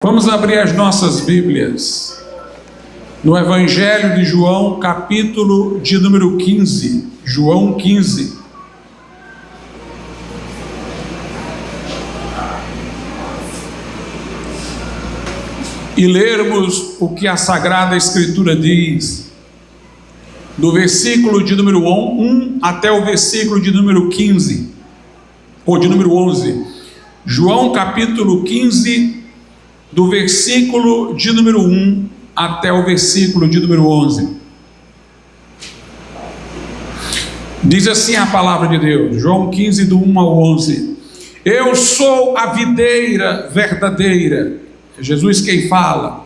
Vamos abrir as nossas Bíblias no Evangelho de João, capítulo de número 15. João 15. E lermos o que a Sagrada Escritura diz, do versículo de número 1 até o versículo de número 15, ou de número 11. João capítulo 15, do versículo de número 1 até o versículo de número 11. Diz assim a palavra de Deus, João 15, do 1 ao 11. Eu sou a videira verdadeira, é Jesus quem fala,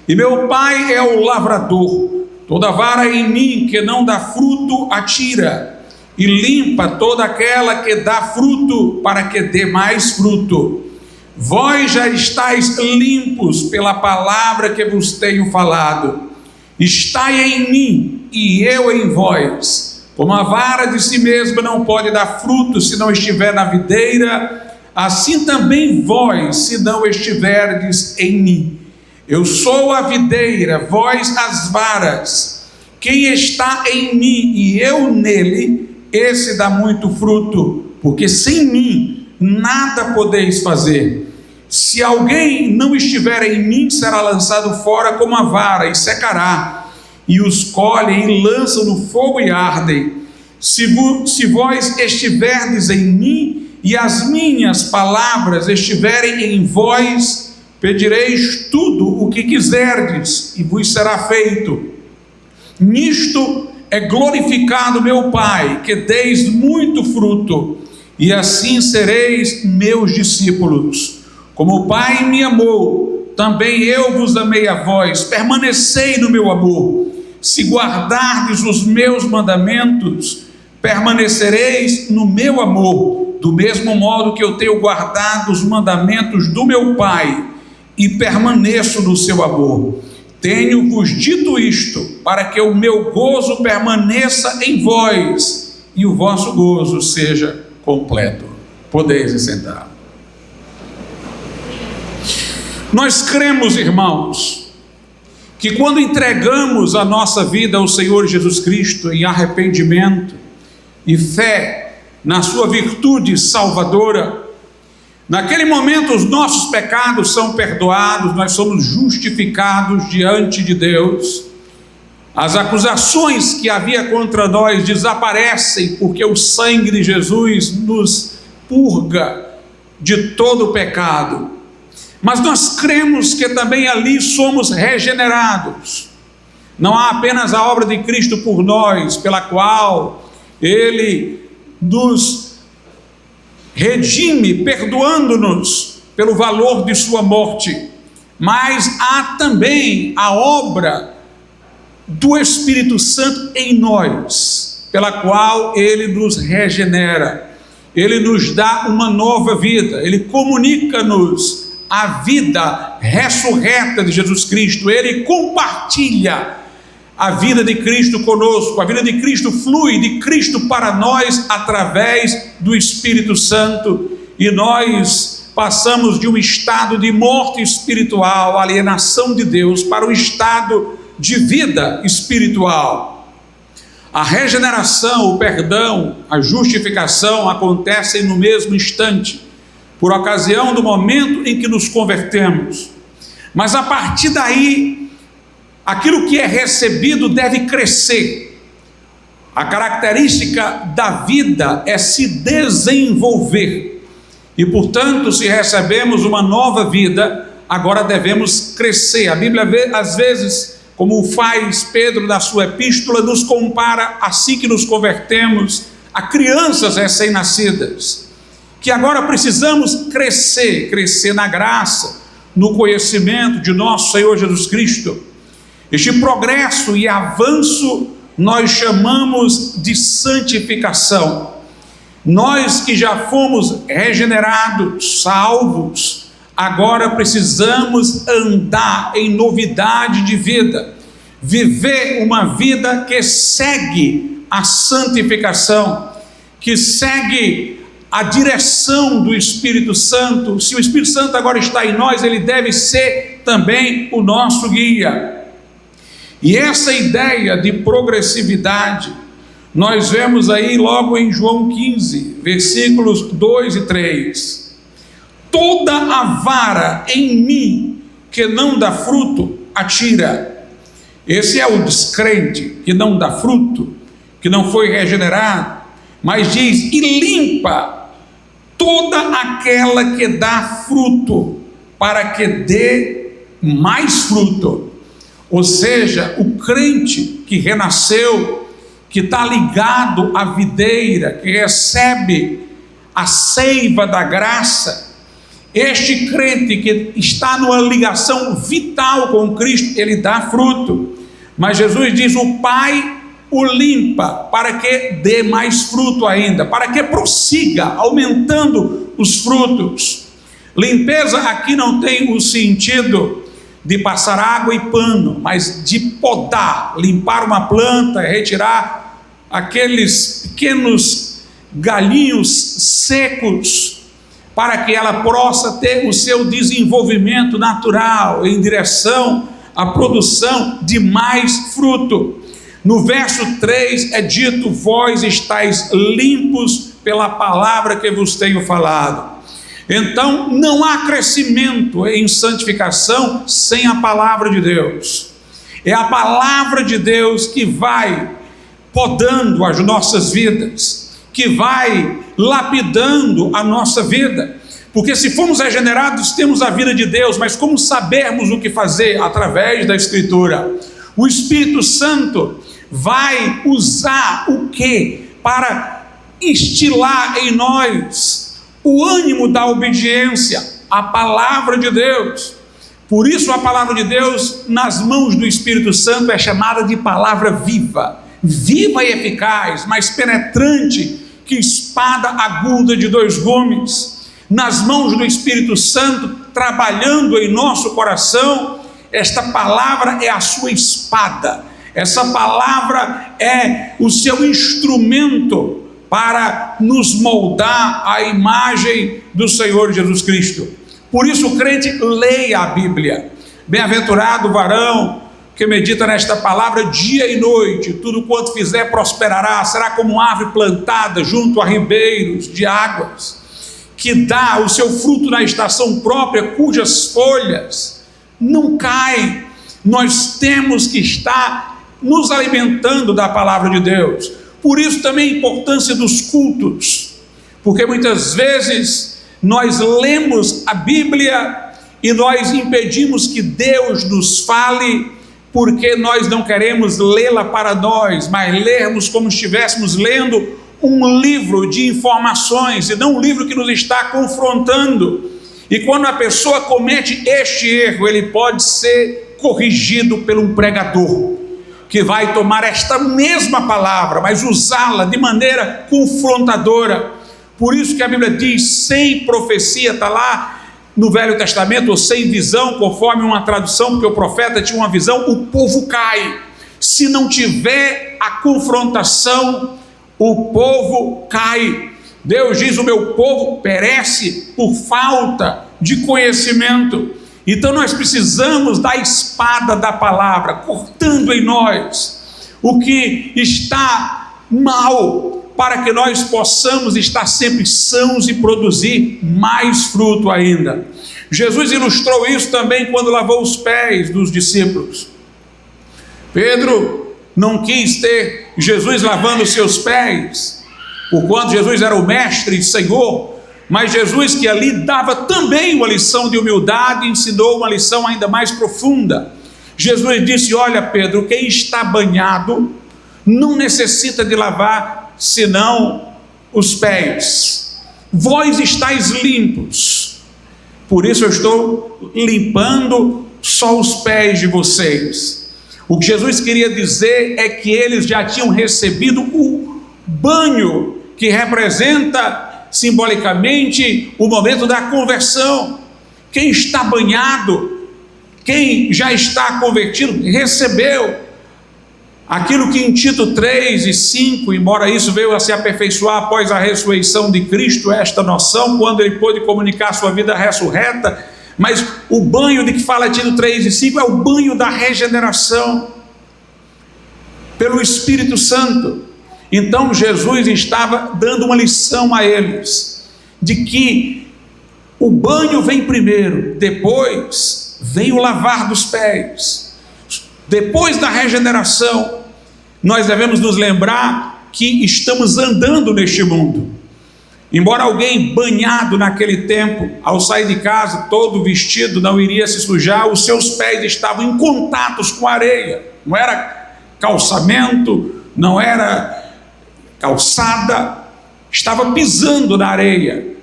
e meu Pai é o lavrador. Toda vara em mim que não dá fruto, atira, e limpa toda aquela que dá fruto, para que dê mais fruto. Vós já estáis limpos pela palavra que vos tenho falado. Estai em mim e eu em vós. Como a vara de si mesma não pode dar fruto se não estiver na videira, assim também vós, se não estiverdes em mim. Eu sou a videira, vós as varas. Quem está em mim e eu nele, esse dá muito fruto, porque sem mim nada podeis fazer. Se alguém não estiver em mim, será lançado fora como a vara e secará, e os colhem e lançam no fogo e ardem. Se vós estiverdes em mim e as minhas palavras estiverem em vós, pedireis tudo o que quiserdes e vos será feito. Nisto é glorificado meu Pai, que deis muito fruto, e assim sereis meus discípulos. Como o Pai me amou, também eu vos amei a vós. Permanecei no meu amor. Se guardardes os meus mandamentos, permanecereis no meu amor, do mesmo modo que eu tenho guardado os mandamentos do meu Pai, e permaneço no seu amor. Tenho-vos dito isto, para que o meu gozo permaneça em vós, e o vosso gozo seja completo. Podeis sentar. Nós cremos, irmãos, que quando entregamos a nossa vida ao Senhor Jesus Cristo em arrependimento e fé na sua virtude salvadora, naquele momento os nossos pecados são perdoados, nós somos justificados diante de Deus, as acusações que havia contra nós desaparecem, porque o sangue de Jesus nos purga de todo o pecado. Mas nós cremos que também ali somos regenerados. Não há apenas a obra de Cristo por nós, pela qual Ele nos redime, perdoando-nos pelo valor de sua morte, mas há também a obra do Espírito Santo em nós, pela qual Ele nos regenera, Ele nos dá uma nova vida, Ele comunica-nos a vida ressurreta de Jesus Cristo. Ele compartilha a vida de Cristo conosco, a vida de Cristo flui de Cristo para nós através do Espírito Santo, e nós passamos de um estado de morte espiritual, alienação de Deus, para um estado de vida espiritual. A regeneração, o perdão, a justificação acontecem no mesmo instante, por ocasião do momento em que nos convertemos. Mas a partir daí, aquilo que é recebido deve crescer. A característica da vida é se desenvolver. E, portanto, se recebemos uma nova vida, agora devemos crescer. A Bíblia, às vezes, como faz Pedro na sua epístola, nos compara, assim que nos convertemos, a crianças recém-nascidas, que agora precisamos crescer na graça, no conhecimento de nosso Senhor Jesus Cristo. Este progresso e avanço nós chamamos de santificação. Nós que já fomos regenerados, salvos, agora precisamos andar em novidade de vida, viver uma vida que segue a santificação, que segue a direção do Espírito Santo. Se o Espírito Santo agora está em nós, ele deve ser também o nosso guia. E essa ideia de progressividade, nós vemos aí logo em João 15, versículos 2 e 3. Toda a vara em mim que não dá fruto, atira. Esse é o descrente que não dá fruto, que não foi regenerado, mas diz, e limpa toda aquela que dá fruto, para que dê mais fruto. Ou seja, o crente que renasceu, que está ligado à videira, que recebe a seiva da graça, este crente que está numa ligação vital com Cristo, ele dá fruto. Mas Jesus diz, o Pai o limpa para que dê mais fruto ainda, para que prossiga aumentando os frutos. Limpeza aqui não tem o sentido de passar água e pano, mas de podar, limpar uma planta, retirar aqueles pequenos galhinhos secos, para que ela possa ter o seu desenvolvimento natural em direção à produção de mais fruto. No verso 3 é dito, vós estáis limpos pela palavra que vos tenho falado. Então não há crescimento em santificação sem a palavra de Deus. É a palavra de Deus que vai podando as nossas vidas, que vai lapidando a nossa vida. Porque se formos regenerados, temos a vida de Deus, mas como sabermos o que fazer? Através da Escritura. O Espírito Santo vai usar o que? Para instilar em nós o ânimo da obediência, a palavra de Deus. Por isso a palavra de Deus nas mãos do Espírito Santo é chamada de palavra viva, viva e eficaz, mais penetrante que espada aguda de 2 gumes. Nas mãos do Espírito Santo, trabalhando em nosso coração, esta palavra é a sua espada, essa palavra é o seu instrumento para nos moldar à imagem do Senhor Jesus Cristo. Por isso o crente leia a Bíblia. Bem-aventurado o varão que medita nesta palavra dia e noite, tudo quanto fizer prosperará, será como uma árvore plantada junto a ribeiros de águas, que dá o seu fruto na estação própria, cujas folhas não caem. Nós temos que estar nos alimentando da palavra de Deus. Por isso também a importância dos cultos, porque muitas vezes nós lemos a Bíblia e nós impedimos que Deus nos fale, porque nós não queremos lê-la para nós, mas lermos como se estivéssemos lendo um livro de informações, e não um livro que nos está confrontando. E quando a pessoa comete este erro, ele pode ser corrigido por um pregador, que vai tomar esta mesma palavra, mas usá-la de maneira confrontadora. Por isso que a Bíblia diz, sem profecia, está lá no Velho Testamento, ou sem visão, conforme uma tradução, porque o profeta tinha uma visão, o povo cai. Se não tiver a confrontação, o povo cai. Deus diz, o meu povo perece por falta de conhecimento. Então nós precisamos da espada da palavra, cortando em nós o que está mal, para que nós possamos estar sempre sãos e produzir mais fruto ainda. Jesus ilustrou isso também quando lavou os pés dos discípulos. Pedro não quis ter Jesus lavando os seus pés, porquanto Jesus era o mestre e Senhor, mas Jesus, que ali dava também uma lição de humildade, ensinou uma lição ainda mais profunda. Jesus disse, olha Pedro, quem está banhado não necessita de lavar senão os pés. Vós estáis limpos, por isso eu estou limpando só os pés de vocês. O que Jesus queria dizer é que eles já tinham recebido o banho, que representa simbolicamente o momento da conversão. Quem está banhado, quem já está convertido, recebeu Aquilo que em Tito 3 e 5, embora isso veio a se aperfeiçoar após a ressurreição de Cristo, esta noção, quando ele pôde comunicar sua vida ressurreta, mas o banho de que fala Tito 3 e 5 é o banho da regeneração pelo Espírito Santo. Então Jesus estava dando uma lição a eles, de que o banho vem primeiro, depois vem o lavar dos pés. Depois da regeneração, nós devemos nos lembrar que estamos andando neste mundo. Embora alguém banhado naquele tempo, ao sair de casa, todo vestido, não iria se sujar, os seus pés estavam em contatos com a areia. Não era calçamento, não era calçada, estava pisando na areia.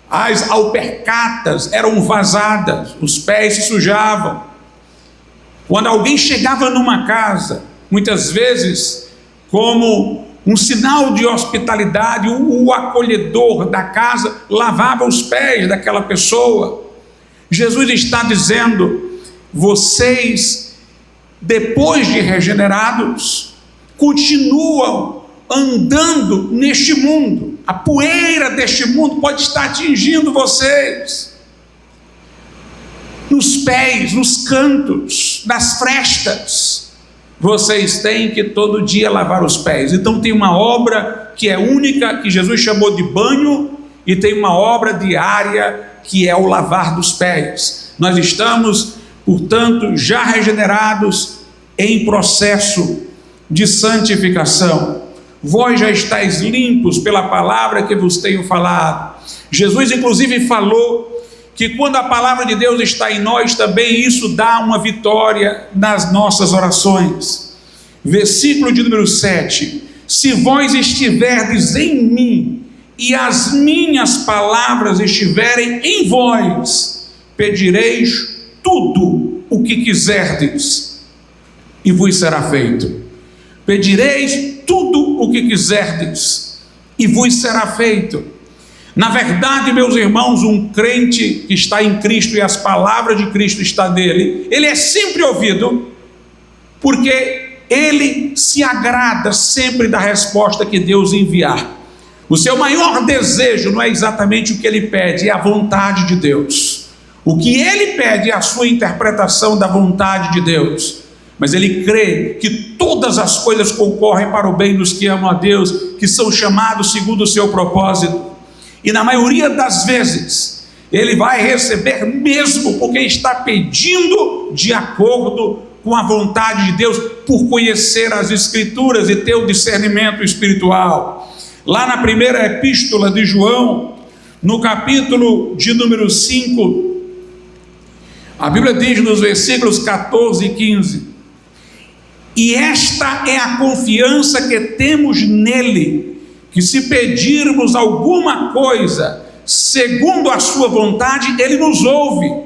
As alpercatas eram vazadas, os pés se sujavam. Quando alguém chegava numa casa, muitas vezes, como um sinal de hospitalidade, o acolhedor da casa lavava os pés daquela pessoa. Jesus está dizendo: vocês, depois de regenerados, continuam andando neste mundo. A poeira deste mundo pode estar atingindo vocês, nos pés, nos cantos, nas frestas. Vocês têm que todo dia lavar os pés. Então tem uma obra que é única, que Jesus chamou de banho, e tem uma obra diária que é o lavar dos pés. Nós estamos, portanto, já regenerados, em processo de santificação. Vós já estáis limpos pela palavra que vos tenho falado. Jesus inclusive falou que quando a palavra de Deus está em nós, também isso dá uma vitória nas nossas orações. Versículo de número 7: se vós estiverdes em mim, e as minhas palavras estiverem em vós, pedireis tudo o que quiserdes, e vos será feito. Pedireis tudo o que quiserdes, e vos será feito. Na verdade, meus irmãos, um crente que está em Cristo e as palavras de Cristo estão nele, ele é sempre ouvido, porque ele se agrada sempre da resposta que Deus enviar. O seu maior desejo não é exatamente o que ele pede, é a vontade de Deus. O que ele pede é a sua interpretação da vontade de Deus. Mas ele crê que todas as coisas concorrem para o bem dos que amam a Deus, que são chamados segundo o seu propósito. E na maioria das vezes, ele vai receber mesmo porque está pedindo de acordo com a vontade de Deus, por conhecer as Escrituras e ter o discernimento espiritual. Lá na primeira epístola de João, no capítulo de número 5, a Bíblia diz nos versículos 14 e 15: e esta é a confiança que temos nele, que se pedirmos alguma coisa segundo a sua vontade, ele nos ouve.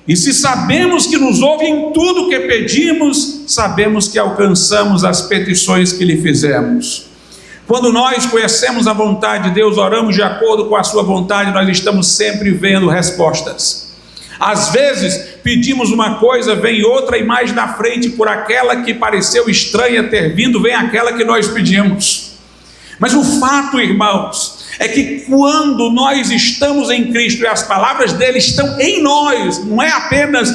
E se sabemos que nos ouve em tudo que pedimos, sabemos que alcançamos as petições que lhe fizemos. Quando nós conhecemos a vontade de Deus, oramos de acordo com a sua vontade, nós estamos sempre vendo respostas. Às vezes pedimos uma coisa, vem outra, e mais na frente, por aquela que pareceu estranha ter vindo, vem aquela que nós pedimos. Mas o fato, irmãos, é que quando nós estamos em Cristo e as palavras dele estão em nós, não é apenas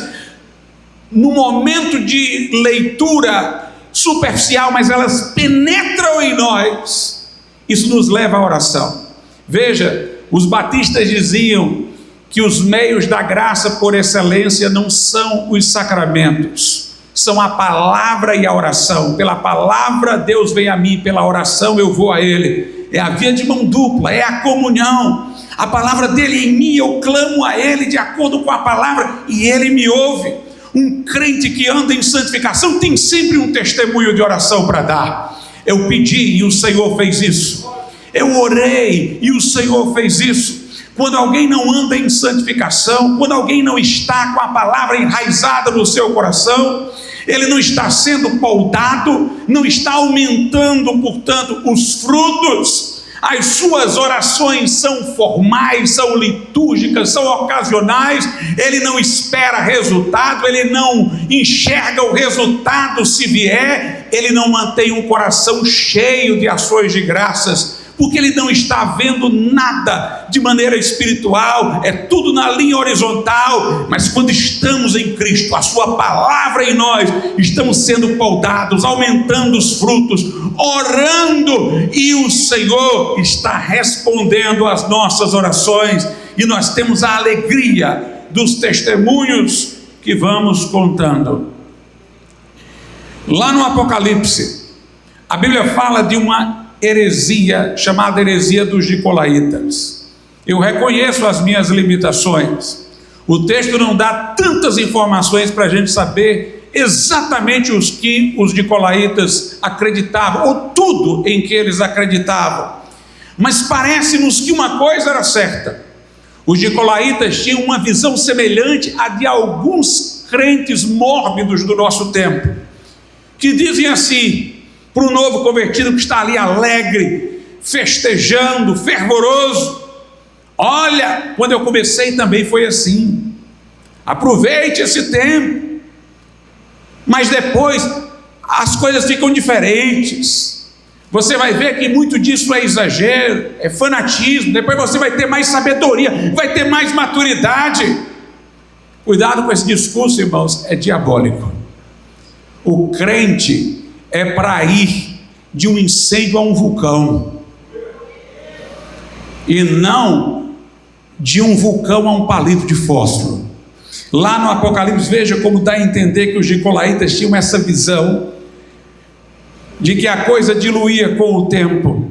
no momento de leitura superficial, mas elas penetram em nós, isso nos leva à oração. Veja, os batistas diziam que os meios da graça por excelência não são os sacramentos, são a palavra e a oração. Pela palavra Deus vem a mim, pela oração eu vou a ele. É a via de mão dupla, é a comunhão. A palavra dele em mim, eu clamo a ele de acordo com a palavra e ele me ouve. Um crente que anda em santificação tem sempre um testemunho de oração para dar. Eu pedi e o Senhor fez isso. Eu orei e o Senhor fez isso. Quando alguém não anda em santificação, quando alguém não está com a palavra enraizada no seu coração, ele não está sendo poldado, não está aumentando, portanto, os frutos. as suas orações são formais, são litúrgicas, são ocasionais, ele não espera resultado, ele não enxerga o resultado se vier, ele não mantém um coração cheio de ações de graças, porque ele não está vendo nada de maneira espiritual, é tudo na linha horizontal. Mas quando estamos em Cristo, a sua palavra em nós, estamos sendo podados, aumentando os frutos, orando, e o Senhor está respondendo às nossas orações, e nós temos a alegria dos testemunhos que vamos contando. Lá no Apocalipse, a Bíblia fala de uma heresia, chamada heresia dos nicolaítas. Eu reconheço as minhas limitações, o texto não dá tantas informações para a gente saber exatamente os que os nicolaítas acreditavam, ou tudo em que eles acreditavam, mas parece-nos que uma coisa era certa: os nicolaítas tinham uma visão semelhante à de alguns crentes mórbidos do nosso tempo, que dizem assim para o novo convertido que está ali alegre, festejando, fervoroso: olha, quando eu comecei também foi assim, aproveite esse tempo, mas depois as coisas ficam diferentes, você vai ver que muito disso é exagero, é fanatismo, depois você vai ter mais sabedoria, vai ter mais maturidade. Cuidado com esse discurso, irmãos, é diabólico. O crente é para ir de um incêndio a um vulcão, e não de um vulcão a um palito de fósforo. Lá no Apocalipse, veja como dá a entender que os nicolaítas tinham essa visão de que a coisa diluía com o tempo.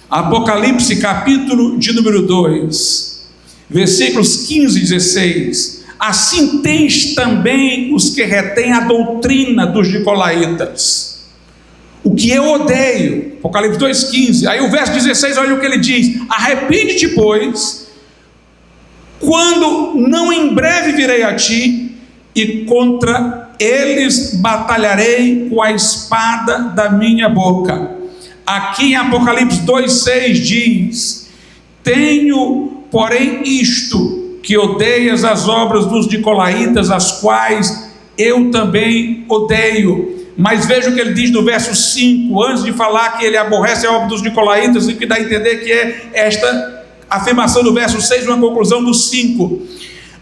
Apocalipse capítulo de número 2, versículos 15 e 16: assim tens também os que retêm a doutrina dos nicolaítas, o que eu odeio. Apocalipse 2,15. Aí o verso 16, olha o que ele diz: arrepende-te, pois, quando não em breve virei a ti, e contra eles batalharei com a espada da minha boca. Aqui em Apocalipse 2,6 diz: tenho, porém, isto, que odeias as obras dos nicolaítas, as quais eu também odeio. Mas veja o que ele diz no verso 5, antes de falar que ele aborrece a obra dos nicolaítas, e que dá a entender que é esta afirmação do verso 6, uma conclusão do 5.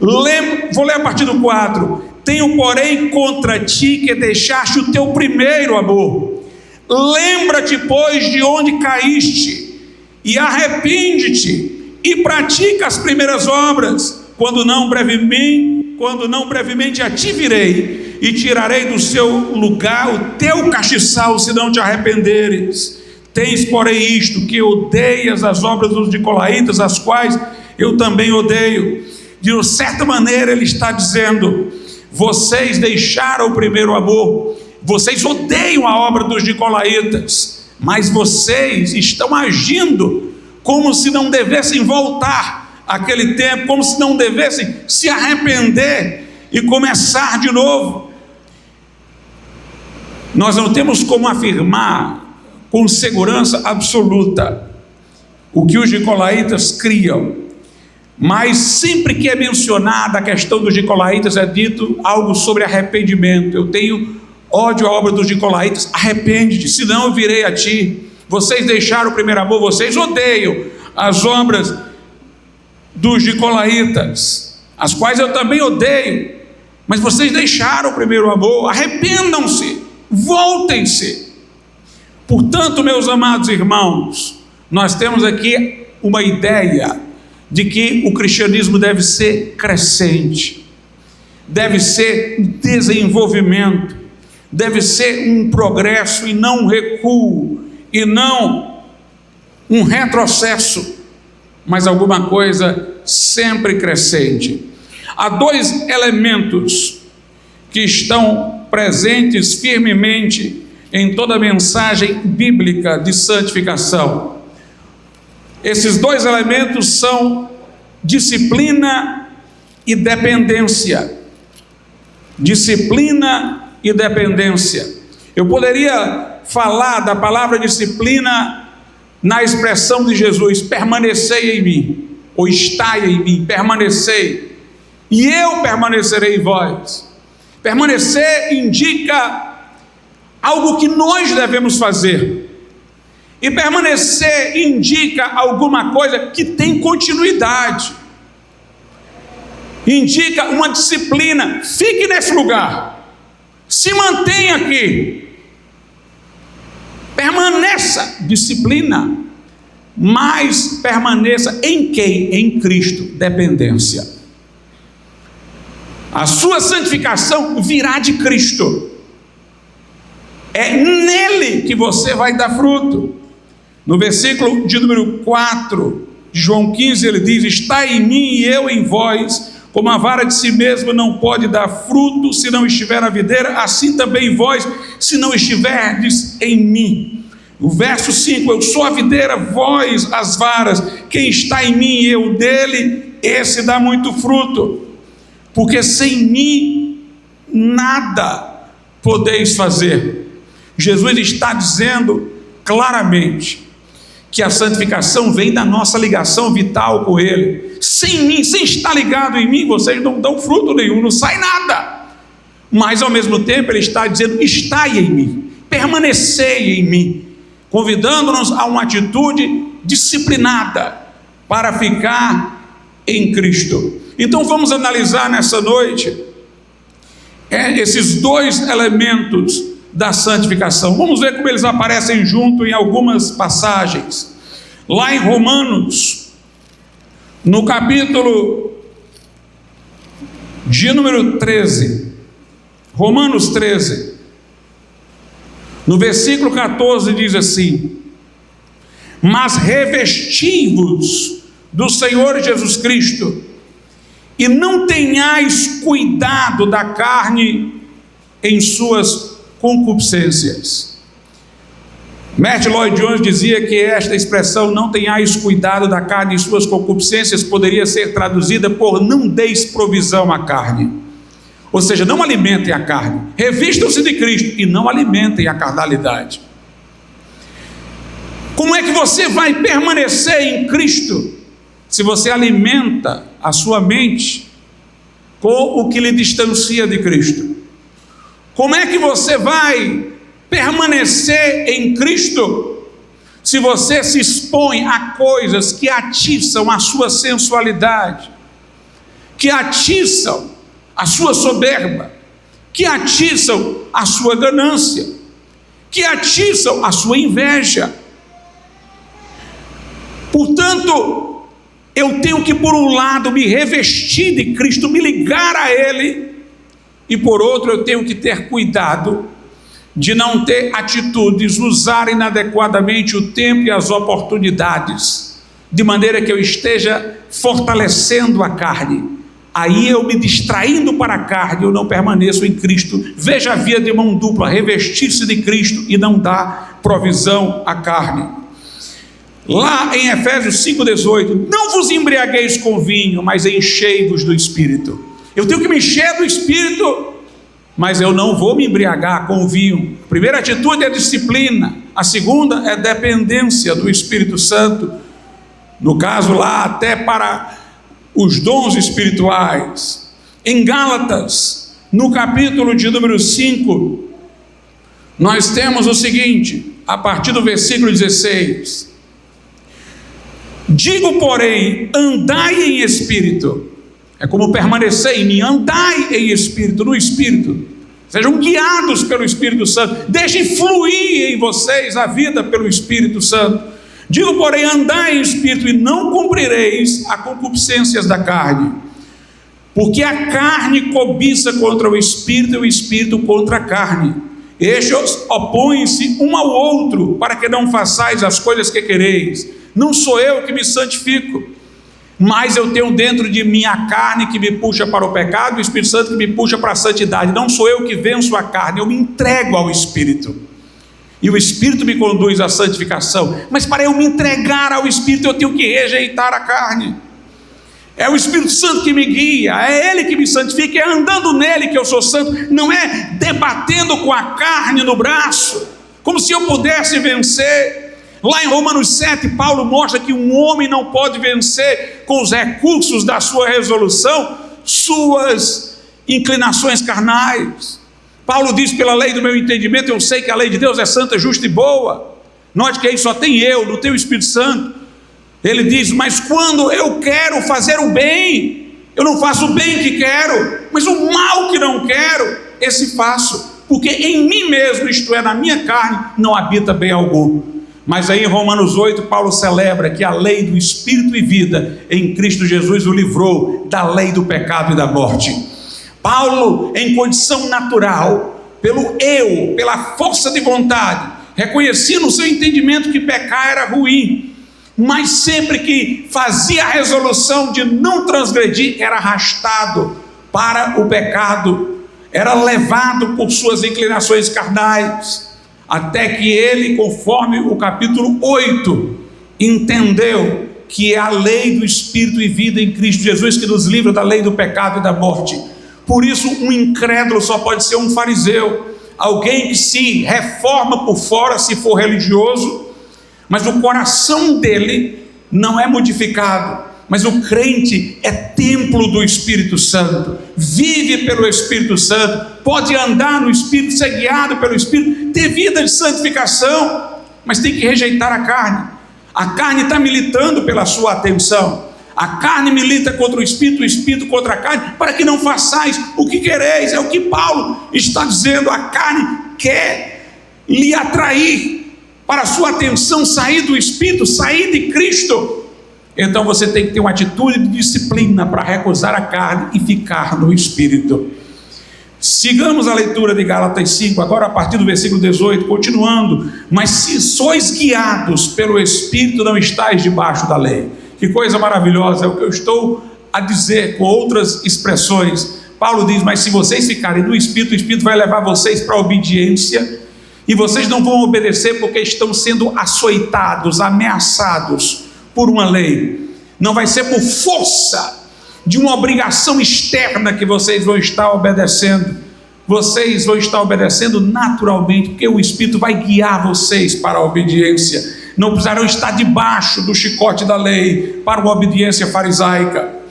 Vou ler a partir do 4. Tenho, porém, contra ti que deixaste o teu primeiro amor. Lembra-te, pois, de onde caíste, e arrepende-te, e pratica as primeiras obras, quando não brevemente a ti virei, e tirarei do seu lugar o teu castiçal, se não te arrependeres. Tens, porém, isto, que odeias as obras dos nicolaítas, as quais eu também odeio. De certa maneira ele está dizendo: vocês deixaram o primeiro amor, vocês odeiam a obra dos nicolaítas, mas vocês estão agindo como se não devessem voltar àquele tempo, como se não devessem se arrepender e começar de novo. Nós não temos como afirmar com segurança absoluta o que os nicolaítas criam, mas sempre que é mencionada a questão dos nicolaítas, é dito algo sobre arrependimento. Eu tenho ódio à obra dos nicolaítas, arrepende-te, senão eu virei a ti. Vocês deixaram o primeiro amor, vocês odeiam as obras dos nicolaítas, as quais eu também odeio, mas vocês deixaram o primeiro amor, arrependam-se, voltem-se. Portanto, meus amados irmãos, nós temos aqui uma ideia de que o cristianismo deve ser crescente, deve ser um desenvolvimento, deve ser um progresso e não um recuo, e não um retrocesso, mas alguma coisa sempre crescente. Há dois elementos que estão presentes firmemente em toda a mensagem bíblica de santificação. Esses dois elementos são disciplina e dependência. Disciplina e dependência. Eu poderia falar da palavra disciplina na expressão de Jesus: permanecei em mim, ou estai em mim, permanecei, e eu permanecerei em vós. Permanecer indica algo que nós devemos fazer, e permanecer indica alguma coisa que tem continuidade, indica uma disciplina. Fique nesse lugar, se mantenha aqui, permaneça, disciplina, mas permaneça em quem? Em Cristo, dependência. A sua santificação virá de Cristo, é nele que você vai dar fruto. No versículo de número 4 de João 15, ele diz: está em mim e eu em vós, como a vara de si mesma não pode dar fruto se não estiver na videira, assim também vós, se não estiverdes em mim. O verso 5: eu sou a videira, vós as varas, quem está em mim e eu dele, esse dá muito fruto, porque sem mim nada podeis fazer. Jesus está dizendo claramente que a santificação vem da nossa ligação vital com Ele. Sem mim, sem estar ligado em mim, vocês não dão fruto nenhum, não sai nada. Mas ao mesmo tempo Ele está dizendo: estai em mim, permanecei em mim, convidando-nos a uma atitude disciplinada para ficar em Cristo. Então vamos analisar nessa noite esses dois elementos da santificação. Vamos ver como eles aparecem junto em algumas passagens. Lá em Romanos, no capítulo de número 13, Romanos 13, no versículo 14 diz assim: mas revesti-vos do Senhor Jesus Cristo, e não tenhais cuidado da carne em suas concupiscências. Martin Lloyd-Jones dizia que esta expressão, não tenhais cuidado da carne em suas concupiscências, poderia ser traduzida por não deis provisão à carne. Ou seja, não alimentem a carne, revistam-se de Cristo e não alimentem a carnalidade. Como é que você vai permanecer em Cristo se você alimenta a sua mente com o que lhe distancia de Cristo? Como é que você vai permanecer em Cristo se você se expõe a coisas que atiçam a sua sensualidade, que atiçam a sua soberba, que atiçam a sua ganância, que atiçam a sua inveja? Portanto, eu tenho que, por um lado, me revestir de Cristo, me ligar a Ele, e por outro, eu tenho que ter cuidado de não ter atitudes, usar inadequadamente o tempo e as oportunidades, de maneira que eu esteja fortalecendo a carne. Aí eu me distraindo para a carne, eu não permaneço em Cristo. Veja a via de mão dupla: revestir-se de Cristo e não dar provisão à carne. Lá em Efésios 5,18: não vos embriagueis com vinho, mas enchei-vos do Espírito. Eu tenho que me encher do Espírito, mas eu não vou me embriagar com o vinho. A primeira atitude é disciplina, a segunda é dependência do Espírito Santo, no caso lá até para os dons espirituais. Em Gálatas, no capítulo de número 5, nós temos o seguinte, a partir do versículo 16: digo, porém, andai em espírito. É como permanecer em mim: andai em espírito, no Espírito. Sejam guiados pelo Espírito Santo. Deixem fluir em vocês a vida pelo Espírito Santo. Digo, porém, andai em espírito e não cumprireis as concupiscências da carne. Porque a carne cobiça contra o Espírito e o Espírito contra a carne. Estes opõem-se um ao outro, para que não façais as coisas que quereis. Não sou eu que me santifico, mas eu tenho dentro de mim a carne que me puxa para o pecado, o Espírito Santo que me puxa para a santidade. Não sou eu que venço a carne, eu me entrego ao Espírito, e o Espírito me conduz à santificação. Mas para eu me entregar ao Espírito, eu tenho que rejeitar a carne. É o Espírito Santo que me guia, é Ele que me santifica, é andando nele que eu sou santo, não é debatendo com a carne no braço, como se eu pudesse vencer. Lá em Romanos 7, Paulo mostra que um homem não pode vencer com os recursos da sua resolução suas inclinações carnais. Paulo diz: pela lei do meu entendimento, eu sei que a lei de Deus é santa, justa e boa. Note que aí só tem eu, não tem o Espírito Santo. Ele diz: mas quando eu quero fazer o bem, eu não faço o bem que quero, mas o mal que não quero, esse faço, porque em mim mesmo, isto é, na minha carne, não habita bem algum. Mas aí em Romanos 8, Paulo celebra que a lei do Espírito e vida em Cristo Jesus o livrou da lei do pecado e da morte. Paulo, em condição natural, pelo eu, pela força de vontade, reconhecia no seu entendimento que pecar era ruim, mas sempre que fazia a resolução de não transgredir, era arrastado para o pecado, era levado por suas inclinações carnais, até que ele, conforme o capítulo 8, entendeu que é a lei do Espírito e vida em Cristo Jesus que nos livra da lei do pecado e da morte. Por isso, um incrédulo só pode ser um fariseu, alguém que se reforma por fora, se for religioso, mas o coração dele não é modificado. Mas o crente é templo do Espírito Santo, vive pelo Espírito Santo, pode andar no Espírito, ser guiado pelo Espírito, ter vida de santificação, mas tem que rejeitar a carne. A carne está militando pela sua atenção, a carne milita contra o Espírito contra a carne, para que não façais o que quereis. É o que Paulo está dizendo. A carne quer lhe atrair para a sua atenção, sair do Espírito, sair de Cristo. Então você tem que ter uma atitude de disciplina para recusar a carne e ficar no Espírito. Sigamos a leitura de Gálatas 5, agora a partir do versículo 18, continuando. Mas se sois guiados pelo Espírito, não estáis debaixo da lei. Que coisa maravilhosa, é o que eu estou a dizer com outras expressões. Paulo diz: mas se vocês ficarem no Espírito, o Espírito vai levar vocês para a obediência, e vocês não vão obedecer porque estão sendo açoitados, ameaçados por uma lei. Não vai ser por força de uma obrigação externa que vocês vão estar obedecendo. Vocês vão estar obedecendo naturalmente, porque o Espírito vai guiar vocês para a obediência. Não precisarão estar debaixo do chicote da lei para uma obediência farisaica.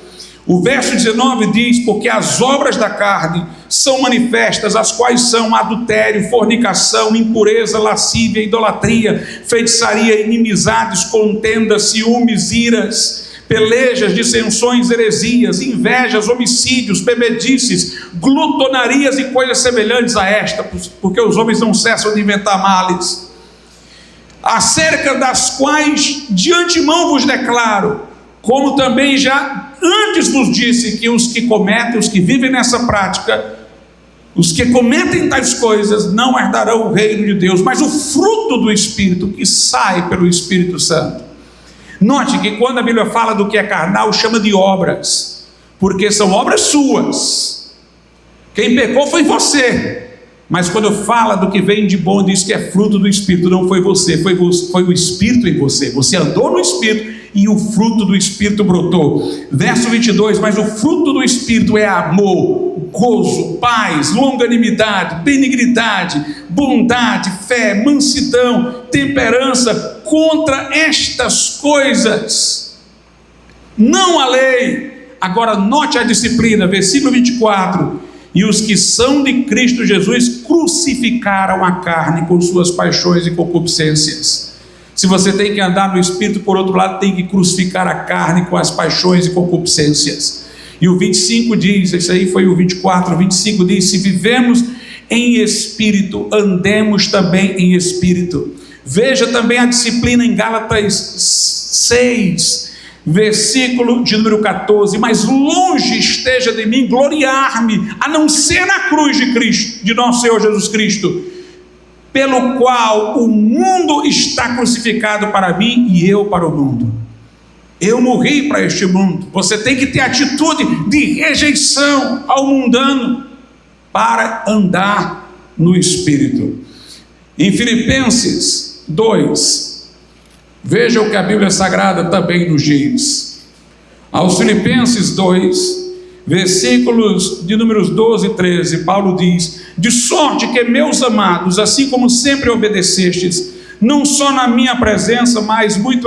O verso 19 diz: porque as obras da carne são manifestas, as quais são adultério, fornicação, impureza, lascívia, idolatria, feitiçaria, inimizades, contendas, ciúmes, iras, pelejas, dissensões, heresias, invejas, homicídios, bebedices, glutonarias e coisas semelhantes a esta, porque os homens não cessam de inventar males, acerca das quais de antemão vos declaro, como também já antes vos disse, que os que cometem, os que vivem nessa prática, os que cometem tais coisas não herdarão o reino de Deus, mas o fruto do Espírito que sai pelo Espírito Santo. Note que quando a Bíblia fala do que é carnal, chama de obras, porque são obras suas. Quem pecou foi você. Mas quando fala do que vem de bom, diz que é fruto do Espírito. Não foi você, foi o Espírito em você. Você andou no Espírito e o fruto do Espírito brotou. Verso 22, mas o fruto do Espírito é amor, gozo, paz, longanimidade, benignidade, bondade, fé, mansidão, temperança. Contra estas coisas não há lei. Agora note a disciplina, versículo 24: e os que são de Cristo Jesus crucificaram a carne com suas paixões e concupiscências. Se você tem que andar no Espírito, por outro lado, tem que crucificar a carne com as paixões e concupiscências. E o 25 diz, esse aí foi o 24, o 25 diz: se vivemos em Espírito, andemos também em Espírito. Veja também a disciplina em Gálatas 6, versículo de número 14: mas longe esteja de mim gloriar-me, a não ser na cruz de Cristo, de nosso Senhor Jesus Cristo, pelo qual o mundo está crucificado para mim e eu para o mundo. Eu morri para este mundo. Você tem que ter atitude de rejeição ao mundano para andar no Espírito. Em Filipenses 2, veja o que a Bíblia Sagrada também nos diz. Aos Filipenses 2, versículos de números 12 e 13, Paulo diz: de sorte que, meus amados, assim como sempre obedecestes, não só na minha presença, mas muito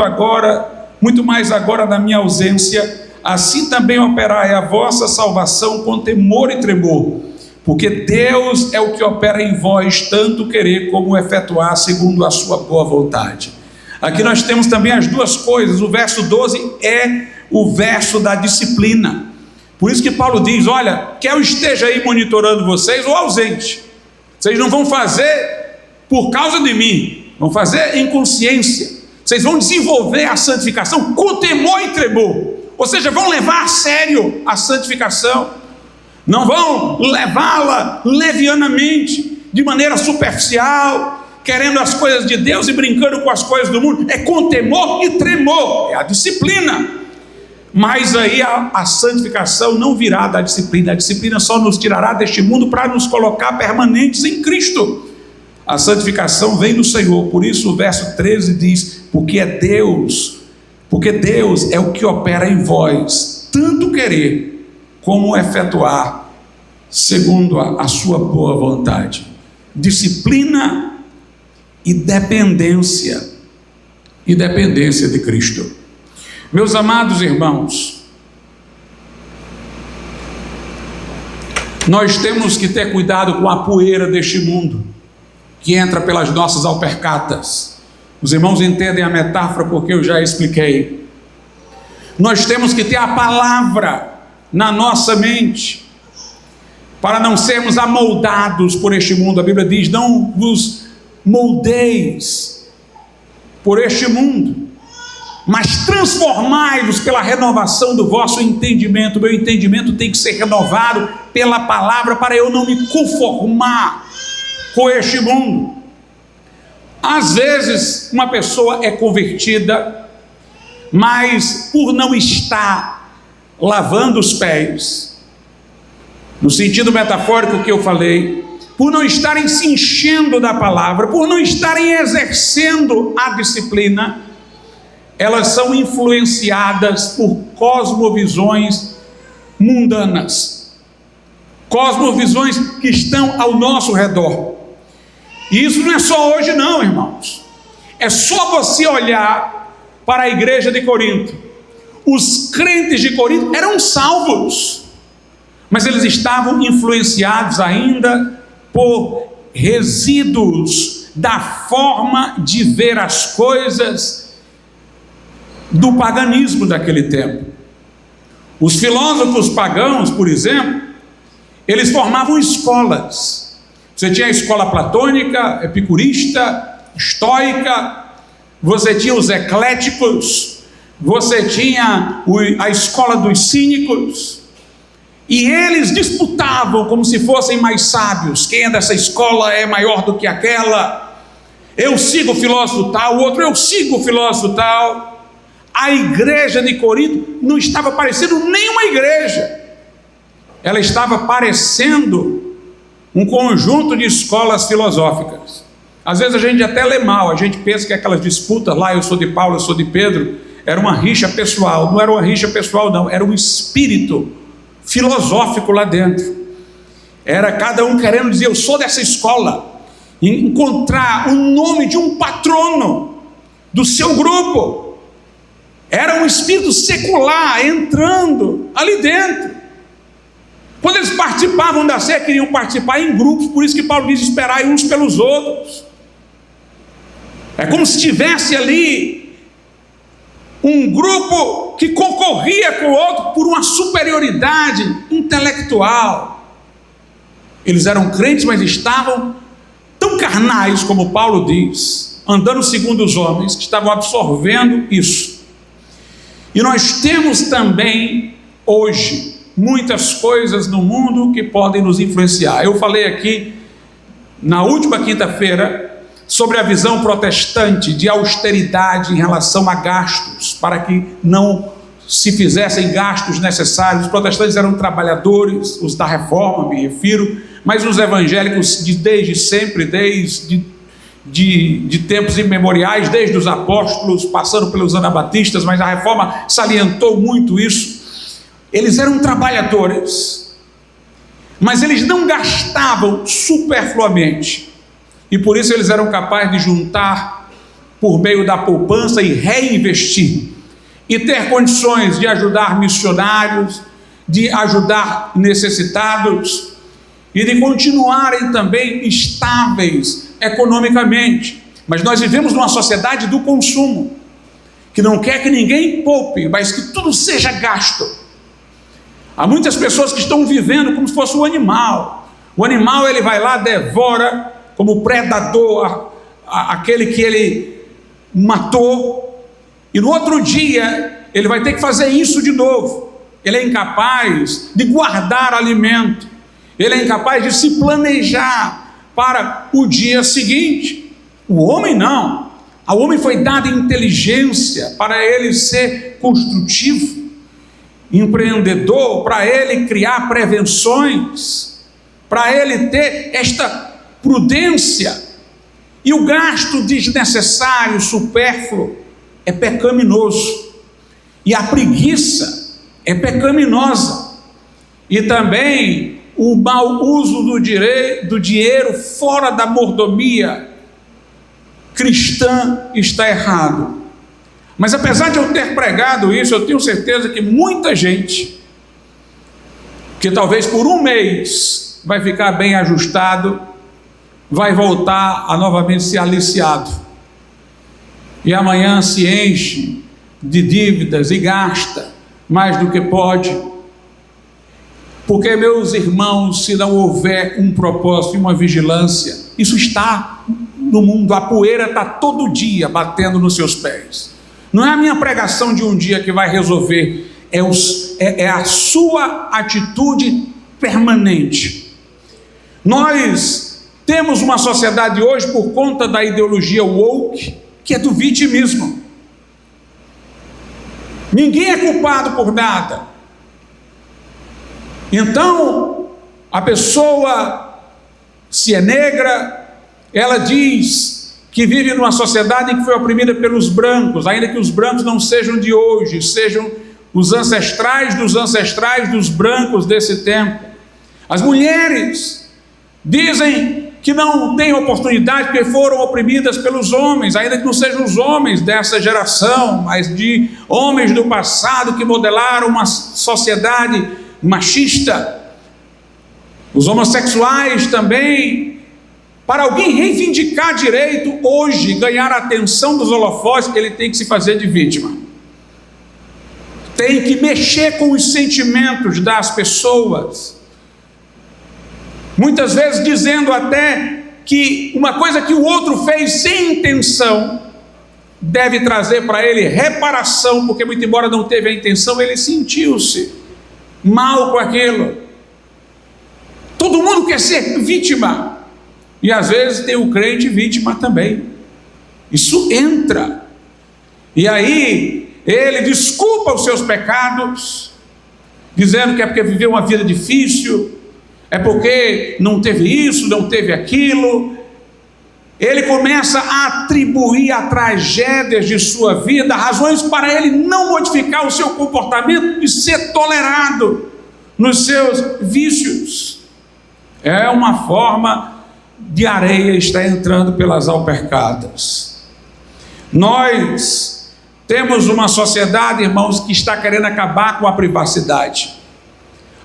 mais agora na minha ausência, assim também operai a vossa salvação com temor e tremor, porque Deus é o que opera em vós, tanto querer como efetuar, segundo a sua boa vontade. Aqui nós temos também as duas coisas. O verso 12 é o verso da disciplina. Por isso que Paulo diz: olha, quer eu esteja aí monitorando vocês ou ausente, vocês não vão fazer por causa de mim, vão fazer em consciência. Vocês vão desenvolver a santificação com temor e tremor, ou seja, vão levar a sério a santificação, não vão levá-la levianamente, de maneira superficial, querendo as coisas de Deus e brincando com as coisas do mundo. É com temor e tremor, é a disciplina. Mas aí a santificação não virá da disciplina. A disciplina só nos tirará deste mundo para nos colocar permanentes em Cristo. A santificação vem do Senhor. Por isso o verso 13 diz: porque Deus é o que opera em vós, tanto querer como efetuar, segundo a sua boa vontade. Disciplina e dependência de Cristo. Meus amados irmãos, nós temos que ter cuidado com a poeira deste mundo, que entra pelas nossas alpercatas. Os irmãos entendem a metáfora porque eu já expliquei. Nós temos que ter a palavra na nossa mente, para não sermos amoldados por este mundo. A Bíblia diz: não vos moldeis por este mundo, mas transformai-vos pela renovação do vosso entendimento. Meu entendimento tem que ser renovado pela palavra, para eu não me conformar com este mundo. Às vezes uma pessoa é convertida, mas por não estar lavando os pés, no sentido metafórico que eu falei, por não estarem se enchendo da palavra, por não estarem exercendo a disciplina, elas são influenciadas por cosmovisões mundanas, cosmovisões que estão ao nosso redor. E isso não é só hoje não, irmãos. É só você olhar para a igreja de Corinto. Os crentes de Corinto eram salvos, mas eles estavam influenciados ainda por resíduos da forma de ver as coisas do paganismo daquele tempo. Os filósofos pagãos, por exemplo, eles formavam escolas. Você tinha a escola platônica, epicurista, estoica, você tinha os ecléticos, você tinha a escola dos cínicos, e eles disputavam como se fossem mais sábios. Quem é dessa escola é maior do que aquela. Eu sigo o filósofo tal, o outro eu sigo o filósofo tal. A igreja de Corinto não estava parecendo nenhuma igreja, ela estava parecendo um conjunto de escolas filosóficas. Às vezes a gente até lê mal, a gente pensa que aquelas disputas lá, eu sou de Paulo, eu sou de Pedro, era uma rixa pessoal. Não era uma rixa pessoal não, era um espírito filosófico lá dentro. Era cada um querendo dizer: eu sou dessa escola, e encontrar o nome de um patrono do seu grupo. Era um espírito secular entrando ali dentro. Quando eles participavam da sé, queriam participar em grupos. Por isso que Paulo diz: esperai uns pelos outros. É como se tivesse ali um grupo que concorria com o outro por uma superioridade intelectual. Eles eram crentes, mas estavam tão carnais, como Paulo diz, andando segundo os homens, que estavam absorvendo isso. E nós temos também hoje muitas coisas no mundo que podem nos influenciar. Eu falei aqui na última quinta-feira sobre a visão protestante de austeridade em relação a gastos, para que não se fizessem gastos necessários. Os protestantes eram trabalhadores, os da reforma me refiro, mas os evangélicos desde sempre, desde tempos imemoriais, desde os apóstolos, passando pelos anabatistas, mas a reforma salientou muito isso. Eles eram trabalhadores, mas eles não gastavam superfluamente, e por isso eles eram capazes de juntar por meio da poupança e reinvestir, e ter condições de ajudar missionários, de ajudar necessitados e de continuarem também estáveis economicamente. Mas nós vivemos numa sociedade do consumo, que não quer que ninguém poupe, mas que tudo seja gasto. Há muitas pessoas que estão vivendo como se fosse um animal. O animal, ele vai lá, devora como predador aquele que ele matou, e no outro dia ele vai ter que fazer isso de novo. Ele é incapaz de guardar alimento, ele é incapaz de se planejar para o dia seguinte. O homem não. Ao homem foi dada inteligência para ele ser construtivo, empreendedor, para ele criar prevenções, para ele ter esta prudência. E o gasto desnecessário, supérfluo, é pecaminoso. E a preguiça é pecaminosa. E também o mau uso do dinheiro fora da mordomia cristã está errado. Mas apesar de eu ter pregado isso, eu tenho certeza que muita gente, que talvez por um mês vai ficar bem ajustado, vai voltar a novamente ser aliciado, e amanhã se enche de dívidas e gasta mais do que pode, porque, meus irmãos, se não houver um propósito e uma vigilância, isso está no mundo, a poeira está todo dia batendo nos seus pés. Não é a minha pregação de um dia que vai resolver, é a sua atitude permanente. Nós temos uma sociedade hoje, por conta da ideologia woke, que é do vitimismo. Ninguém é culpado por nada. Então, a pessoa, se é negra, ela diz que vive numa sociedade que foi oprimida pelos brancos, ainda que os brancos não sejam de hoje, sejam os ancestrais dos brancos desse tempo. As mulheres dizem que não têm oportunidade porque foram oprimidas pelos homens, ainda que não sejam os homens dessa geração, mas de homens do passado que modelaram uma sociedade machista. Os homossexuais também. Para alguém reivindicar direito hoje, ganhar a atenção dos holofotes, ele tem que se fazer de vítima. Tem que mexer com os sentimentos das pessoas. Muitas vezes dizendo até que uma coisa que o outro fez sem intenção deve trazer para ele reparação, porque muito embora não teve a intenção, ele sentiu-se mal com aquilo. Todo mundo quer ser vítima, e às vezes tem o crente vítima também. Isso entra, e aí ele desculpa os seus pecados, dizendo que é porque viveu uma vida difícil, é porque não teve isso, não teve aquilo. Ele começa a atribuir a tragédias de sua vida razões para ele não modificar o seu comportamento e ser tolerado nos seus vícios. É uma forma de areia está entrando pelas alpercadas. Nós temos uma sociedade, irmãos, que está querendo acabar com a privacidade.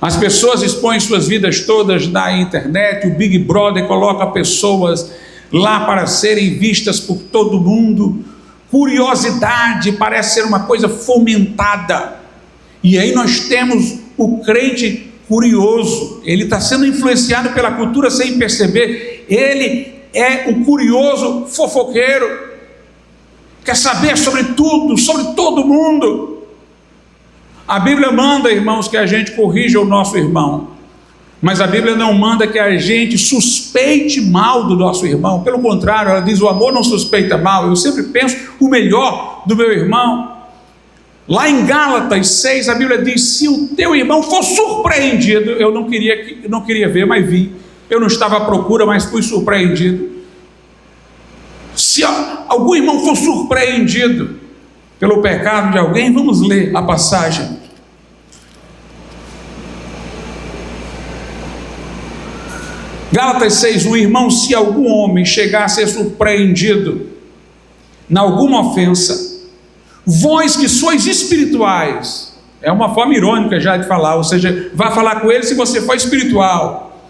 As pessoas expõem suas vidas todas na internet, o Big Brother coloca pessoas lá para serem vistas por todo mundo. Curiosidade parece ser uma coisa fomentada. E aí nós temos o crente curioso, ele está sendo influenciado pela cultura sem perceber. Ele é o curioso fofoqueiro, quer saber sobre tudo, sobre todo mundo. A Bíblia manda, irmãos, que a gente corrija o nosso irmão, mas a Bíblia não manda que a gente suspeite mal do nosso irmão. Pelo contrário, ela diz: o amor não suspeita mal. Eu sempre penso o melhor do meu irmão. Lá em Gálatas 6, a Bíblia diz: se o teu irmão for surpreendido, eu não queria ver, mas vi. Eu não estava à procura, mas fui surpreendido. Se algum irmão for surpreendido pelo pecado de alguém, vamos ler a passagem. Gálatas 6, o irmão, se algum homem chegar a ser surpreendido na alguma ofensa, vós que sois espirituais, é uma forma irônica já de falar, ou seja, vá falar com ele se você for espiritual,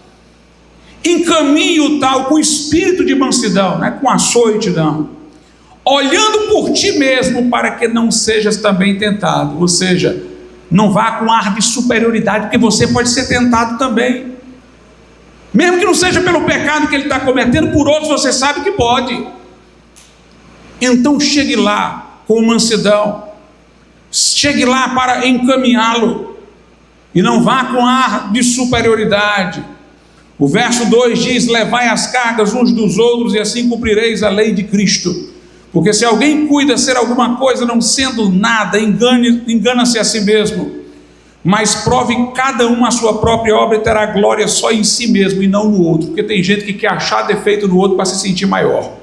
encaminhe o tal com espírito de mansidão, não é com açoite não, olhando por ti mesmo, para que não sejas também tentado. Ou seja, não vá com ar de superioridade, porque você pode ser tentado também, mesmo que não seja pelo pecado que ele está cometendo, por outros você sabe que pode. Então chegue lá com mansidão, chegue lá para encaminhá-lo, e não vá com ar de superioridade. O verso 2 diz: levai as cargas uns dos outros, e assim cumprireis a lei de Cristo. Porque se alguém cuida ser alguma coisa, não sendo nada, engana-se a si mesmo. Mas prove cada um a sua própria obra, e terá glória só em si mesmo e não no outro. Porque tem gente que quer achar defeito no outro para se sentir maior.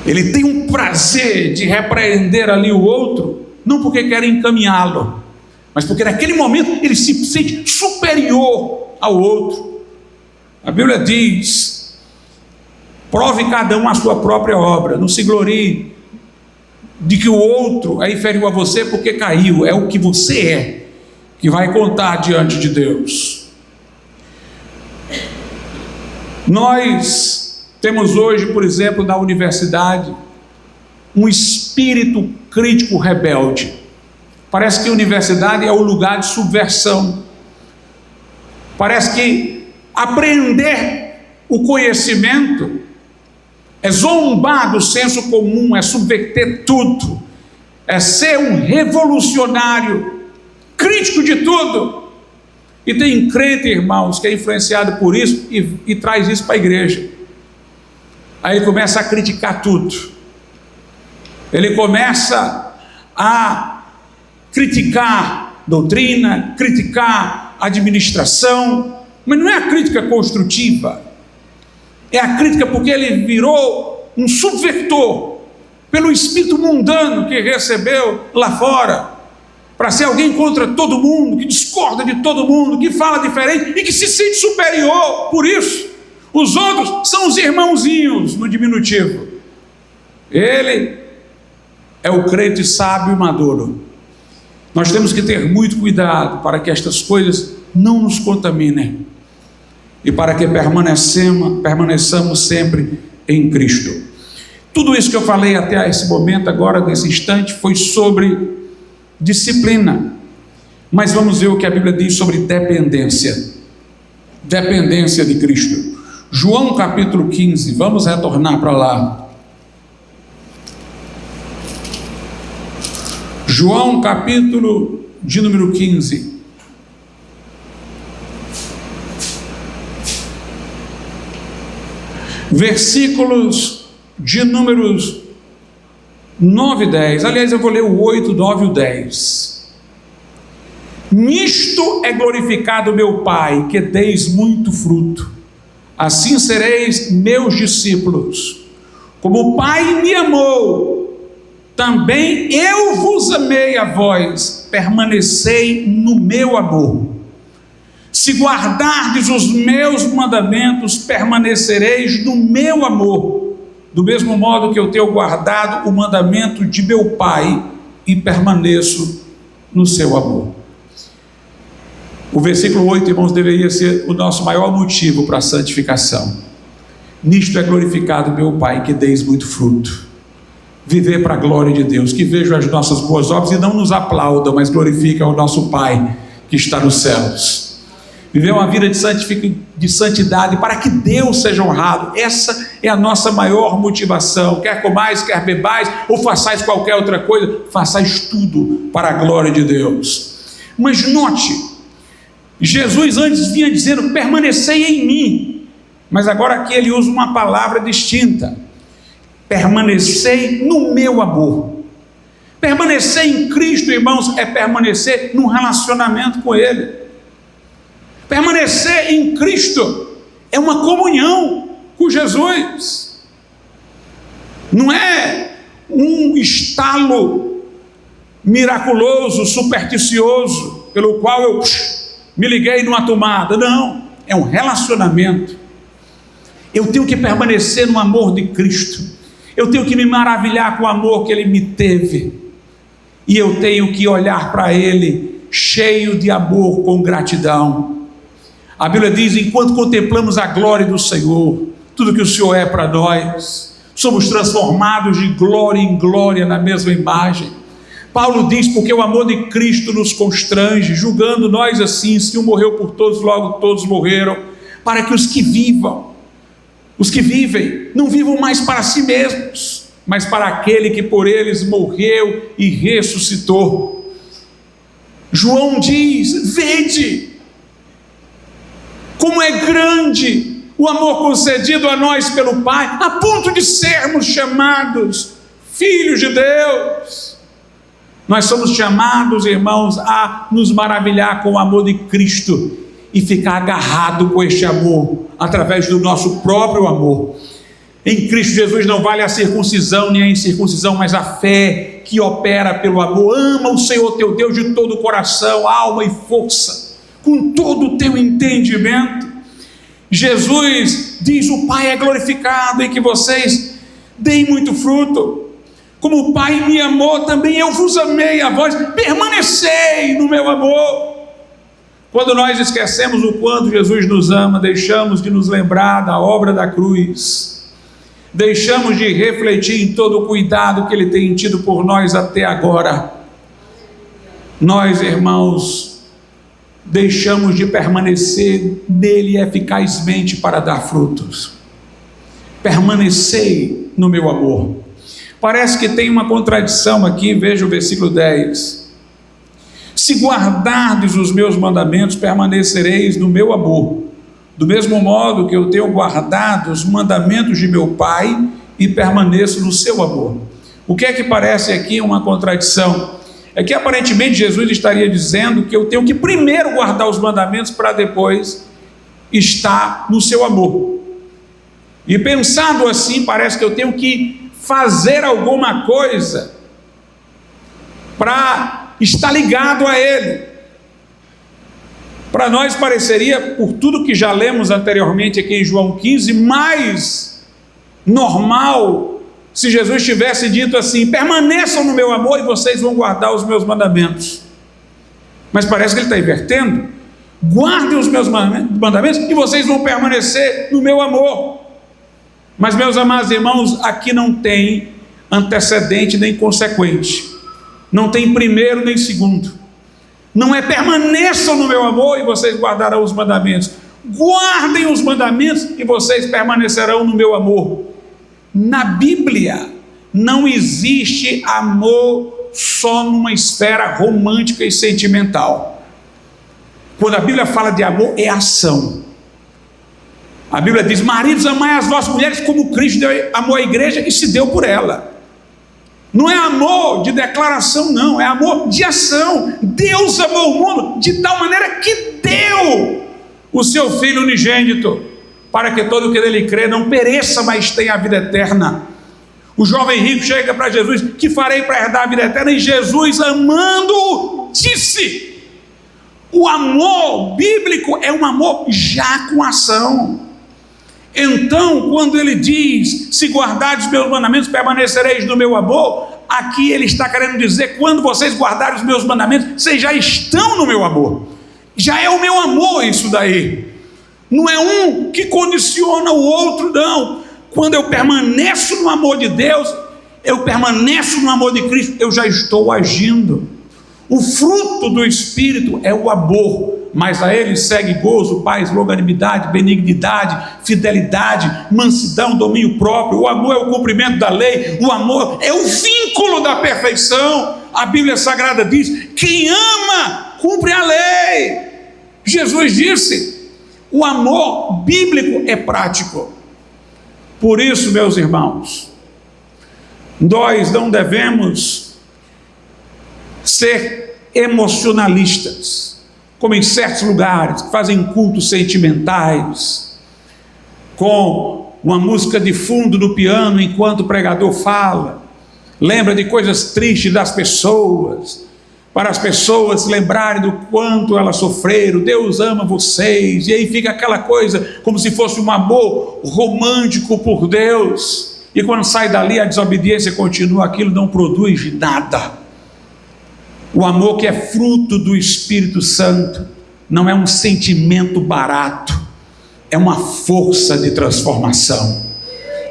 Ele tem um prazer de repreender ali o outro, não porque quer encaminhá-lo, mas porque naquele momento ele se sente superior ao outro. A Bíblia diz: prove cada um a sua própria obra, não se glorie de que o outro é inferior a você porque caiu. É o que você é que vai contar diante de Deus. Nós temos hoje, por exemplo, na universidade, um espírito crítico rebelde. Parece que a universidade é o lugar de subversão. Parece que aprender o conhecimento é zombar do senso comum, é subverter tudo, é ser um revolucionário, crítico de tudo. E tem crente, irmãos, que é influenciado por isso e traz isso para a igreja. Aí ele começa a criticar tudo, ele começa a criticar doutrina, criticar administração, mas não é a crítica construtiva, é a crítica porque ele virou um subvertor pelo espírito mundano que recebeu lá fora, para ser alguém contra todo mundo, que discorda de todo mundo, que fala diferente e que se sente superior por isso. Os outros são os irmãozinhos no diminutivo. Ele é o crente sábio e maduro. Nós temos que ter muito cuidado para que estas coisas não nos contaminem e para que permaneçamos sempre em Cristo. Tudo isso que eu falei até esse momento, agora nesse instante, foi sobre disciplina, mas vamos ver o que a Bíblia diz sobre dependência de Cristo. João capítulo 15, vamos retornar para lá. João capítulo de número 15. Versículos de números 9 e 10. Aliás, eu vou ler o 8, 9 e o 10. Nisto é glorificado meu Pai, que deis muito fruto. Assim sereis meus discípulos. Como o Pai me amou, também eu vos amei a vós. Permanecei no meu amor. Se guardardes os meus mandamentos, permanecereis no meu amor. Do mesmo modo que eu tenho guardado o mandamento de meu Pai e permaneço no seu amor. O versículo 8, irmãos, deveria ser o nosso maior motivo para a santificação. Nisto é glorificado meu Pai, que deis muito fruto. Viver para a glória de Deus, que vejam as nossas boas obras e não nos aplaudam, mas glorifiquem o nosso Pai que está nos céus. Viver uma vida de santidade para que Deus seja honrado. Essa é a nossa maior motivação. Quer comais, quer bebais, ou façais qualquer outra coisa, façais tudo para a glória de Deus. Mas note, Jesus antes vinha dizendo: permanecei em mim, mas agora aqui ele usa uma palavra distinta: permanecei no meu amor. Permanecer em Cristo, irmãos, é permanecer num relacionamento com Ele. Permanecer em Cristo é uma comunhão com Jesus, não é um estalo miraculoso, supersticioso, pelo qual eu me liguei numa tomada. Não, é um relacionamento. Eu tenho que permanecer no amor de Cristo. Eu tenho que me maravilhar com o amor que Ele me teve. E eu tenho que olhar para Ele cheio de amor, com gratidão. A Bíblia diz: enquanto contemplamos a glória do Senhor, tudo que o Senhor é para nós, somos transformados de glória em glória na mesma imagem. Paulo diz: porque o amor de Cristo nos constrange, julgando nós assim: se um morreu por todos, logo todos morreram, para que os que vivem, não vivam mais para si mesmos, mas para aquele que por eles morreu e ressuscitou. João diz: vede como é grande o amor concedido a nós pelo Pai, a ponto de sermos chamados filhos de Deus. Nós somos chamados, irmãos, a nos maravilhar com o amor de Cristo e ficar agarrado com este amor, através do nosso próprio amor. Em Cristo Jesus não vale a circuncisão nem a incircuncisão, mas a fé que opera pelo amor. Ama o Senhor teu Deus de todo o coração, alma e força, com todo o teu entendimento. Jesus diz: o Pai é glorificado em que vocês deem muito fruto. Como o Pai me amou, também eu vos amei a vós, permanecei no meu amor. Quando nós esquecemos o quanto Jesus nos ama, deixamos de nos lembrar da obra da cruz, deixamos de refletir em todo o cuidado que Ele tem tido por nós até agora. Nós, irmãos, deixamos de permanecer nele eficazmente para dar frutos. Permanecei no meu amor. Parece que tem uma contradição aqui. Veja o versículo 10. Se guardardes os meus mandamentos, permanecereis no meu amor, do mesmo modo que eu tenho guardado os mandamentos de meu Pai e permaneço no seu amor. O que é que parece aqui uma contradição? É que aparentemente Jesus estaria dizendo que eu tenho que primeiro guardar os mandamentos para depois estar no seu amor. E pensando assim, parece que eu tenho que fazer alguma coisa para estar ligado a Ele. Para nós pareceria, por tudo que já lemos anteriormente aqui em João 15, mais normal se Jesus tivesse dito assim: permaneçam no meu amor e vocês vão guardar os meus mandamentos. Mas parece que Ele está invertendo: guardem os meus mandamentos e vocês vão permanecer no meu amor. Mas, meus amados irmãos, aqui não tem antecedente nem consequente, não tem primeiro nem segundo. Não é permaneçam no meu amor e vocês guardarão os mandamentos. Guardem os mandamentos e vocês permanecerão no meu amor. Na Bíblia não existe amor só numa esfera romântica e sentimental. Quando a Bíblia fala de amor, é ação. A Bíblia diz: maridos, amai as vossas mulheres como Cristo amou a igreja e se deu por ela. Não é amor de declaração, não, é amor de ação. Deus amou o mundo de tal maneira que deu o seu Filho unigênito, para que todo o que nele crê não pereça, mas tenha a vida eterna. O jovem rico chega para Jesus: que farei para herdar a vida eterna? E Jesus, amando, disse. O amor bíblico é um amor já com ação. Então, quando ele diz: se guardardes os meus mandamentos, permanecereis no meu amor, aqui ele está querendo dizer: quando vocês guardarem os meus mandamentos, vocês já estão no meu amor. Já é o meu amor isso daí. Não é um que condiciona o outro, não. Quando eu permaneço no amor de Deus, eu permaneço no amor de Cristo, eu já estou agindo. O fruto do Espírito é o amor, mas a ele segue gozo, paz, longanimidade, benignidade, fidelidade, mansidão, domínio próprio. O amor é o cumprimento da lei, o amor é o vínculo da perfeição. A Bíblia Sagrada diz: quem ama, cumpre a lei. Jesus disse: o amor bíblico é prático. Por isso, meus irmãos, nós não devemos ser emocionalistas, como em certos lugares que fazem cultos sentimentais, com uma música de fundo no piano enquanto o pregador fala, lembra de coisas tristes das pessoas, para as pessoas lembrarem do quanto elas sofreram. Deus ama vocês, e aí fica aquela coisa como se fosse um amor romântico por Deus. e quando sai dali a desobediência continua, aquilo não produz nada. O amor que é fruto do Espírito Santo não é um sentimento barato, é uma força de transformação,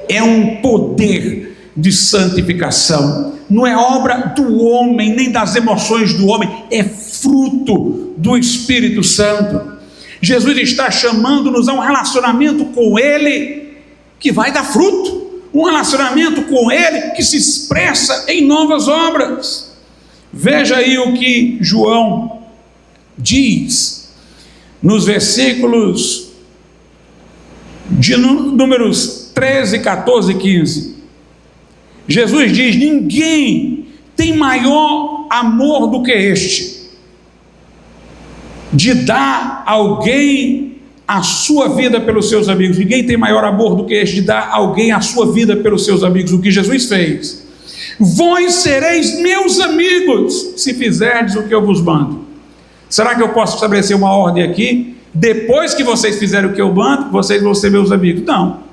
é um poder de santificação, não é obra do homem, nem das emoções do homem, é fruto do Espírito Santo. Jesus está chamando-nos a um relacionamento com Ele que vai dar fruto, um relacionamento com Ele que se expressa em novas obras. Veja aí o que João diz nos versículos de números 13, 14 e 15. Jesus diz: ninguém tem maior amor do que este, de dar alguém a sua vida pelos seus amigos. Ninguém tem maior amor do que este, de dar alguém a sua vida pelos seus amigos. O que Jesus fez: vós sereis meus amigos se fizerdes o que eu vos mando. Será que eu posso estabelecer uma ordem aqui? Depois que vocês fizerem o que eu mando, vocês vão ser meus amigos? Não.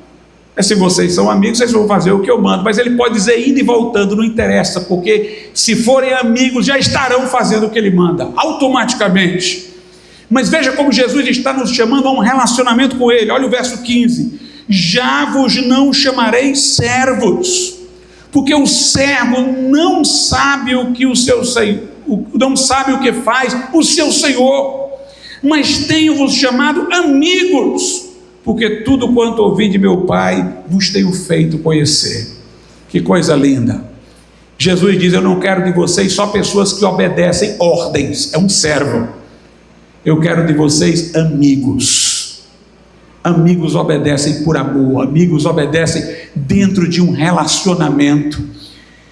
Se vocês são amigos, vocês vão fazer o que eu mando. Mas ele pode dizer indo e voltando, não interessa, porque se forem amigos já estarão fazendo o que ele manda, automaticamente. Mas veja como Jesus está nos chamando a um relacionamento com ele. Olha o verso 15: já vos não chamarei servos, porque o servo não sabe o que o seu senhor, não sabe o que faz o seu senhor, mas tenho-vos chamado amigos, porque tudo quanto ouvi de meu Pai vos tenho feito conhecer. Que coisa linda! Jesus diz: eu não quero de vocês só pessoas que obedecem ordens, é um servo. Eu quero de vocês amigos. Amigos obedecem por amor, amigos obedecem dentro de um relacionamento.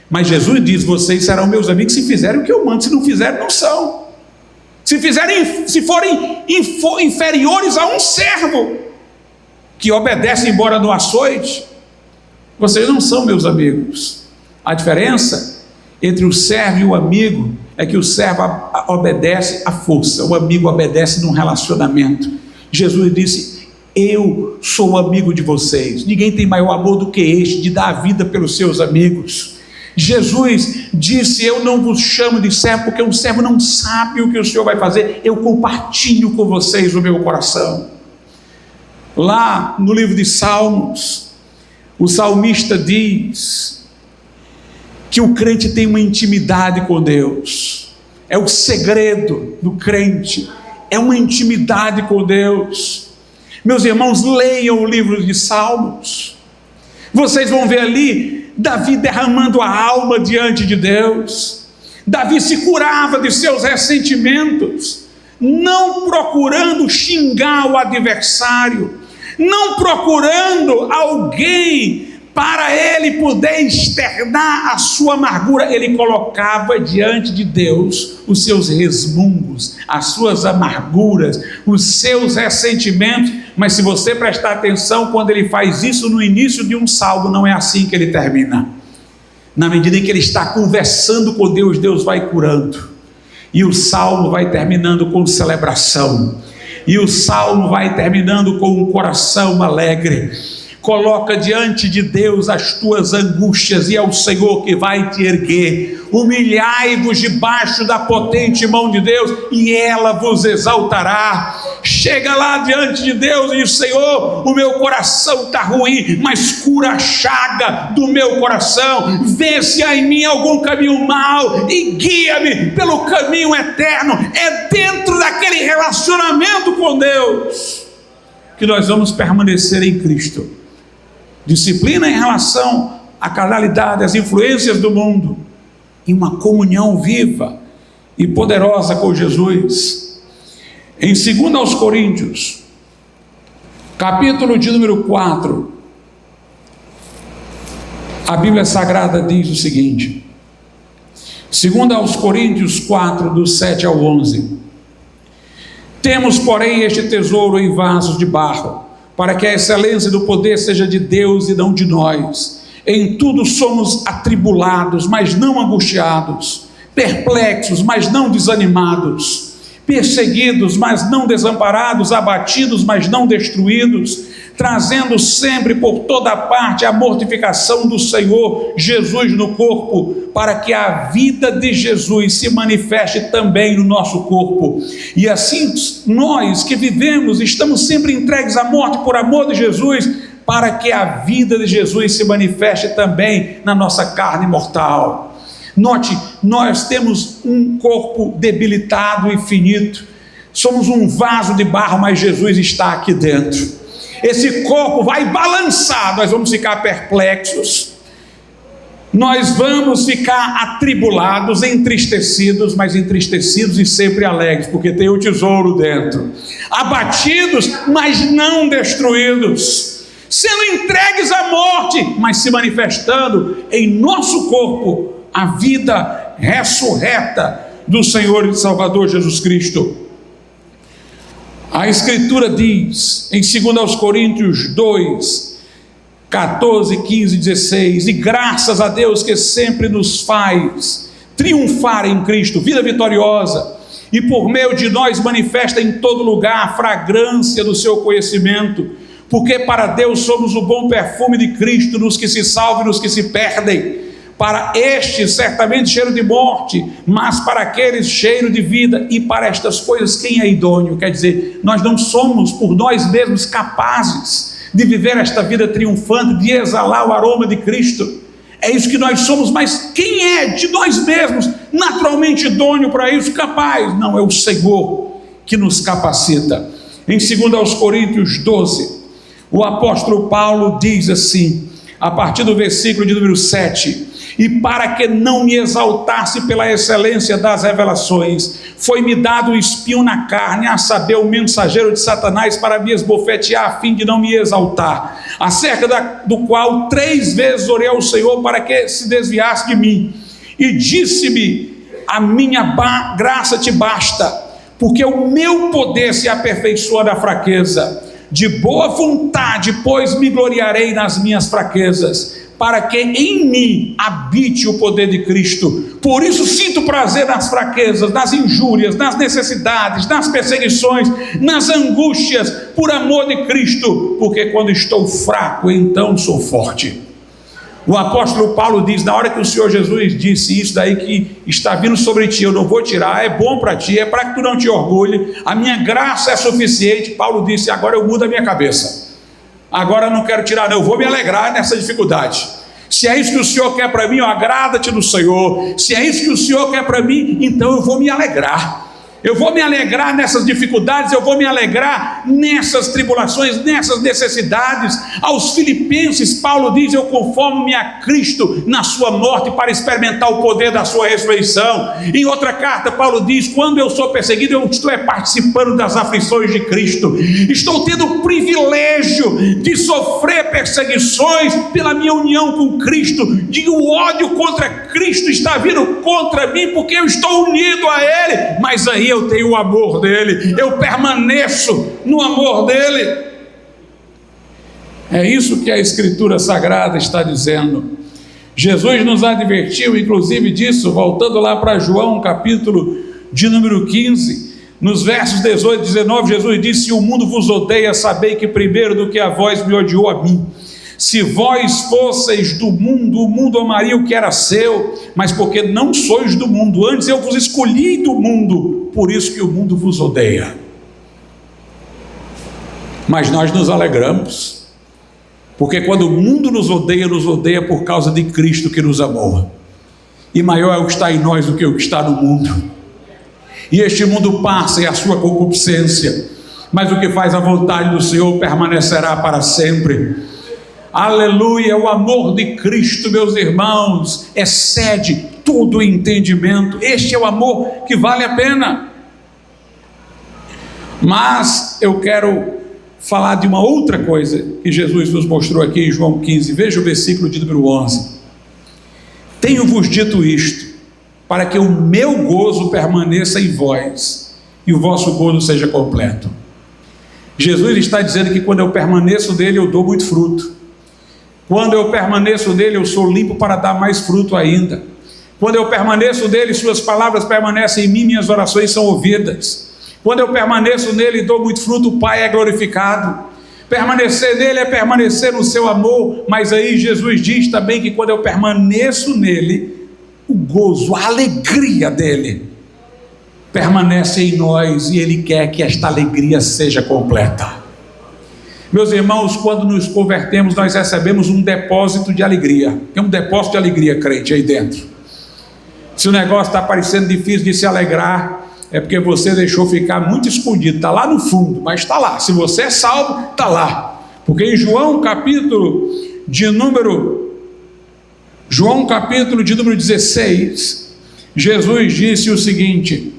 Mas Jesus diz: vocês serão meus amigos se fizerem o que eu mando, se não fizerem, não são. Se forem inferiores a um servo que obedece embora do açoite, vocês não são meus amigos. A diferença entre o servo e o amigo é que o servo obedece à força, o amigo obedece num relacionamento. Jesus disse: eu sou amigo de vocês. Ninguém tem maior amor do que este, de dar a vida pelos seus amigos. Jesus disse: eu não vos chamo de servo, porque um servo não sabe o que o Senhor vai fazer. Eu compartilho com vocês o meu coração. Lá no livro de Salmos, o salmista diz que o crente tem uma intimidade com Deus. É o segredo do crente, é uma intimidade com Deus. Meus irmãos, leiam o livro de Salmos, vocês vão ver ali Davi derramando a alma diante de Deus. Davi se curava de seus ressentimentos, não procurando xingar o adversário, não procurando alguém para ele poder externar a sua amargura. Ele colocava diante de Deus os seus resmungos, as suas amarguras, os seus ressentimentos. Mas se você prestar atenção, quando ele faz isso no início de um salmo, não é assim que ele termina. Na medida em que ele está conversando com Deus, Deus vai curando, e o salmo vai terminando com celebração, e o salmo vai terminando com um coração alegre. Coloca diante de Deus as tuas angústias, e é o Senhor que vai te erguer. Humilhai-vos debaixo da potente mão de Deus, e ela vos exaltará. Chega lá diante de Deus e diz: Senhor, o meu coração está ruim, mas cura a chaga do meu coração, vê se há em mim algum caminho mau e guia-me pelo caminho eterno. É dentro daquele relacionamento com Deus que nós vamos permanecer em Cristo. Disciplina em relação à carnalidade, às influências do mundo, e uma comunhão viva e poderosa com Jesus. Em 2 Coríntios, capítulo de número 4, a Bíblia Sagrada diz o seguinte: 2 Coríntios 4, do 7 ao 11: temos, porém, este tesouro em vasos de barro, para que a excelência do poder seja de Deus e não de nós. Em tudo somos atribulados, mas não angustiados, perplexos, mas não desanimados, perseguidos, mas não desamparados, abatidos, mas não destruídos, trazendo sempre por toda parte a mortificação do Senhor Jesus no corpo, para que a vida de Jesus se manifeste também no nosso corpo. E assim nós que vivemos, estamos sempre entregues à morte por amor de Jesus, para que a vida de Jesus se manifeste também na nossa carne mortal. Note, nós temos um corpo debilitado e finito, somos um vaso de barro, mas Jesus está aqui dentro. Esse corpo vai balançar, nós vamos ficar perplexos, nós vamos ficar atribulados, entristecidos, mas entristecidos e sempre alegres, porque tem o tesouro dentro, abatidos, mas não destruídos, sendo entregues à morte, mas se manifestando em nosso corpo a vida ressurreta do Senhor e Salvador Jesus Cristo. A Escritura diz em 2 Coríntios 2, 14, 15, 16: e graças a Deus que sempre nos faz triunfar em Cristo, vida vitoriosa, e por meio de nós manifesta em todo lugar a fragrância do seu conhecimento, porque para Deus somos o bom perfume de Cristo nos que se salvam e nos que se perdem. Para estes certamente cheiro de morte, mas para aqueles cheiro de vida. E para estas coisas quem é idôneo? Quer dizer, nós não somos por nós mesmos capazes de viver esta vida triunfante, de exalar o aroma de Cristo. É isso que nós somos, mas quem é de nós mesmos naturalmente idôneo para isso, capaz? Não, é o Senhor que nos capacita. Em 2 Coríntios 12, o apóstolo Paulo diz assim, a partir do versículo de número 7: e para que não me exaltasse pela excelência das revelações, foi-me dado um espinho na carne, a saber, o mensageiro de Satanás, para me esbofetear, a fim de não me exaltar, acerca do qual 3 vezes orei ao Senhor para que se desviasse de mim, e disse-me: a minha graça te basta, porque o meu poder se aperfeiçoa na fraqueza. De boa vontade, pois, me gloriarei nas minhas fraquezas, para que em mim habite o poder de Cristo. Por isso sinto prazer nas fraquezas, nas injúrias, nas necessidades, nas perseguições, nas angústias, por amor de Cristo, porque quando estou fraco, então sou forte. O apóstolo Paulo diz, na hora que o Senhor Jesus disse isso daí que está vindo sobre ti, eu não vou tirar, é bom para ti, é para que tu não te orgulhe, a minha graça é suficiente. Paulo disse, agora eu mudo a minha cabeça, agora eu não quero tirar não, eu vou me alegrar nessa dificuldade. Se é isso que o Senhor quer para mim, agrada-te no Senhor. Se é isso que o Senhor quer para mim, então eu vou me alegrar. Eu vou me alegrar nessas dificuldades, eu vou me alegrar nessas tribulações, nessas necessidades. Aos Filipenses, Paulo diz, eu conformo-me a Cristo na sua morte para experimentar o poder da sua ressurreição. Em outra carta, Paulo diz, quando eu sou perseguido, eu estou participando das aflições de Cristo. Estou tendo o privilégio de sofrer perseguições pela minha união com Cristo, de o ódio contra Cristo está vindo contra mim, porque eu estou unido a Ele, mas aí eu tenho o amor dele, eu permaneço no amor dele. É isso que a Escritura Sagrada está dizendo. Jesus nos advertiu inclusive disso, voltando lá para João, capítulo de número 15, nos versos 18 e 19, Jesus disse: se o mundo vos odeia, sabei que primeiro do que a vós me odiou a mim. Se vós fosseis do mundo, o mundo amaria o que era seu, mas porque não sois do mundo, antes eu vos escolhi do mundo, por isso que o mundo vos odeia. Mas nós nos alegramos, porque quando o mundo nos odeia por causa de Cristo que nos amou, e maior é o que está em nós do que o que está no mundo. E este mundo passa e a sua concupiscência, mas o que faz a vontade do Senhor permanecerá para sempre. Aleluia, o amor de Cristo, meus irmãos, excede todo o entendimento. Este é o amor que vale a pena. Mas eu quero falar de uma outra coisa que Jesus nos mostrou aqui em João 15. Veja o versículo de número 11. Tenho-vos dito isto, para que o meu gozo permaneça em vós e o vosso gozo seja completo. Jesus está dizendo que quando eu permaneço nele, eu dou muito fruto. Quando eu permaneço nele, eu sou limpo para dar mais fruto ainda. Quando eu permaneço nele, suas palavras permanecem em mim, minhas orações são ouvidas. Quando eu permaneço nele e dou muito fruto, o Pai é glorificado. Permanecer nele é permanecer no seu amor, mas aí Jesus diz também que quando eu permaneço nele, o gozo, a alegria dele permanece em nós, e ele quer que esta alegria seja completa. Meus irmãos, quando nos convertemos, nós recebemos um depósito de alegria. Tem um depósito de alegria, crente, aí dentro. Se o negócio está parecendo difícil de se alegrar, é porque você deixou ficar muito escondido. Está lá no fundo, mas está lá. Se você é salvo, está lá. Porque em João capítulo de número 16, Jesus disse o seguinte,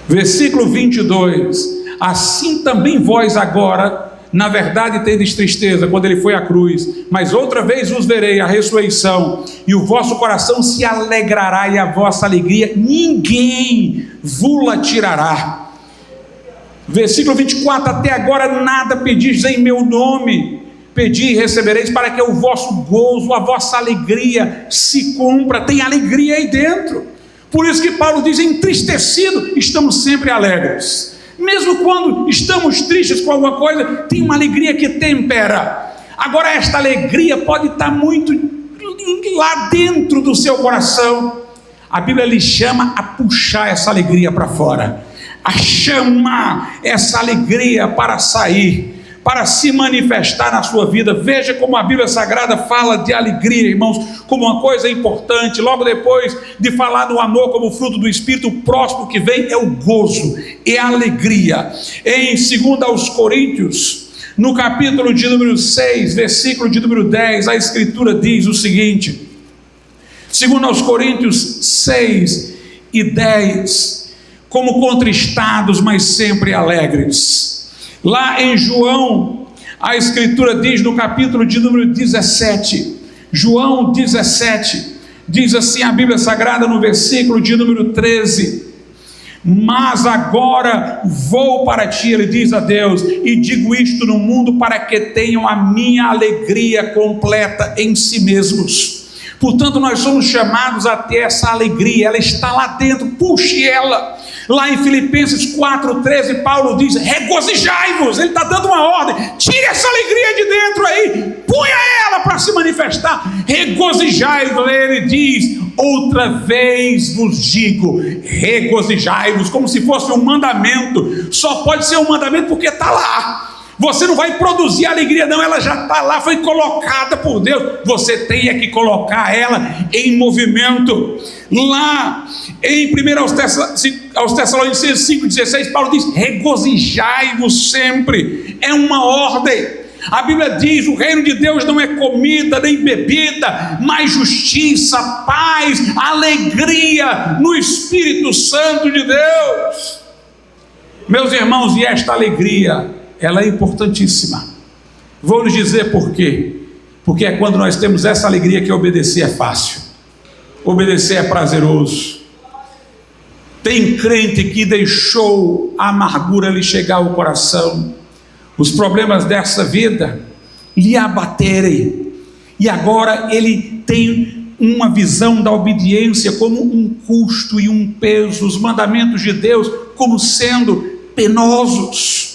versículo 22: assim também vós agora, na verdade tendes tristeza, quando ele foi à cruz, mas outra vez vos verei a ressurreição, e o vosso coração se alegrará, e a vossa alegria ninguém vos-la tirará. Versículo 24: até agora nada pedis em meu nome, pedi e recebereis, para que o vosso gozo, a vossa alegria se cumpra. Tem alegria aí dentro. Por isso que Paulo diz: entristecido, estamos sempre alegres. Mesmo quando estamos tristes com alguma coisa, tem uma alegria que tempera. Agora, esta alegria pode estar muito lá dentro do seu coração. A Bíblia lhe chama a puxar essa alegria para fora, a chamar essa alegria para sair, para se manifestar na sua vida. Veja como a Bíblia Sagrada fala de alegria, irmãos, como uma coisa importante. Logo depois de falar do amor como fruto do Espírito, o próximo que vem é o gozo, é a alegria. Em 2 aos Coríntios, no capítulo de número 6, versículo de número 10, a Escritura diz o seguinte, 2 aos Coríntios 6 e 10, como contristados, mas sempre alegres. Lá em João, a Escritura diz no capítulo de número 17, João 17, diz assim a Bíblia Sagrada no versículo de número 13: mas agora vou para ti, ele diz a Deus, e digo isto no mundo para que tenham a minha alegria completa em si mesmos. Portanto, nós somos chamados a ter essa alegria, ela está lá dentro, puxe ela. Lá em Filipenses 4,13, Paulo diz: regozijai-vos. Ele está dando uma ordem, tire essa alegria de dentro aí, ponha ela para se manifestar. Regozijai-vos, ele diz: outra vez vos digo, regozijai-vos, como se fosse um mandamento. Só pode ser um mandamento porque está lá. Você não vai produzir alegria não, ela já está lá, foi colocada por Deus. Você tem que colocar ela em movimento. Lá em 1 aos Tessalonicenses 5,16, Paulo diz: regozijai-vos sempre. É uma ordem. A Bíblia diz: o reino de Deus não é comida nem bebida, mas justiça, paz, alegria no Espírito Santo de Deus. Meus irmãos, e esta alegria, ela é importantíssima. Vou lhes dizer por quê. Porque é quando nós temos essa alegria que obedecer é fácil, obedecer é prazeroso. Tem crente que deixou a amargura lhe chegar ao coração, os problemas dessa vida lhe abaterem, e agora ele tem uma visão da obediência como um custo e um peso, os mandamentos de Deus como sendo penosos.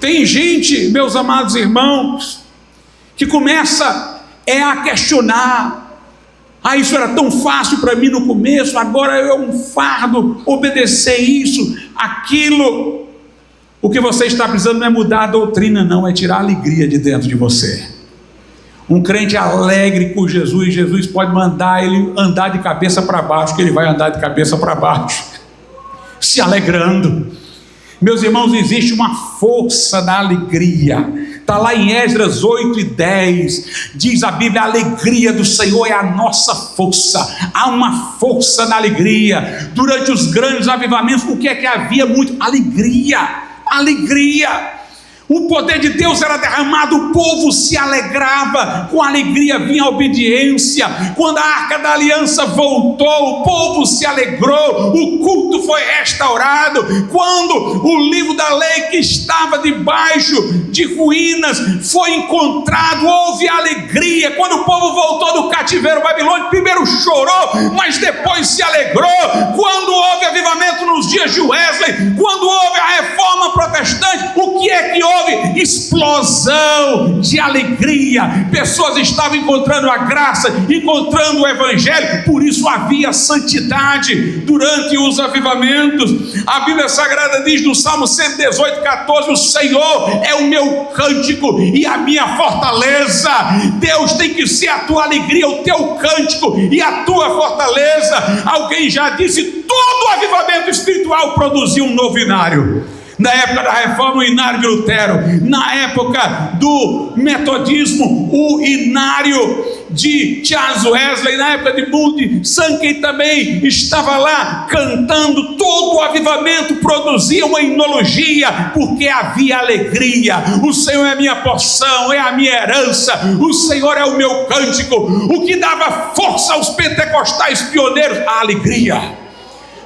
Tem gente, meus amados irmãos, que começa a questionar: isso era tão fácil para mim no começo, agora é um fardo obedecer isso, aquilo. O que você está precisando não é mudar a doutrina não, é tirar a alegria de dentro de você. Um crente alegre com Jesus, Jesus pode mandar ele andar de cabeça para baixo, que ele vai andar de cabeça para baixo, se alegrando. Meus irmãos, existe uma força da alegria. Está lá em Esdras 8 e 10, diz a Bíblia: a alegria do Senhor é a nossa força. Há uma força na alegria. Durante os grandes avivamentos, o que é que havia muito? Alegria, alegria. O poder de Deus era derramado, o povo se alegrava, com alegria vinha a obediência. Quando a Arca da Aliança voltou, o povo se alegrou, o culto foi restaurado. Quando o livro da lei, que estava debaixo de ruínas, foi encontrado, houve alegria. Quando o povo voltou do cativeiro babilônico, primeiro chorou, mas depois se alegrou. Quando houve avivamento nos dias de Wesley, quando houve a reforma protestante, o que é que houve? houve explosão de alegria, pessoas estavam encontrando a graça, encontrando o Evangelho, por isso havia santidade durante os avivamentos. A Bíblia Sagrada diz no Salmo 118:14: o Senhor é o meu cântico e a minha fortaleza. Deus tem que ser a tua alegria, o teu cântico e a tua fortaleza. Alguém já disse: todo avivamento espiritual produziu um novo inário. Na época da reforma, o inário de Lutero. Na época do metodismo, o inário de Charles Wesley. Na época de Moody Sankey também estava lá cantando. Todo o avivamento produzia uma inologia, porque havia alegria. O Senhor é a minha porção, é a minha herança, o Senhor é o meu cântico. O que dava força aos pentecostais pioneiros? A alegria.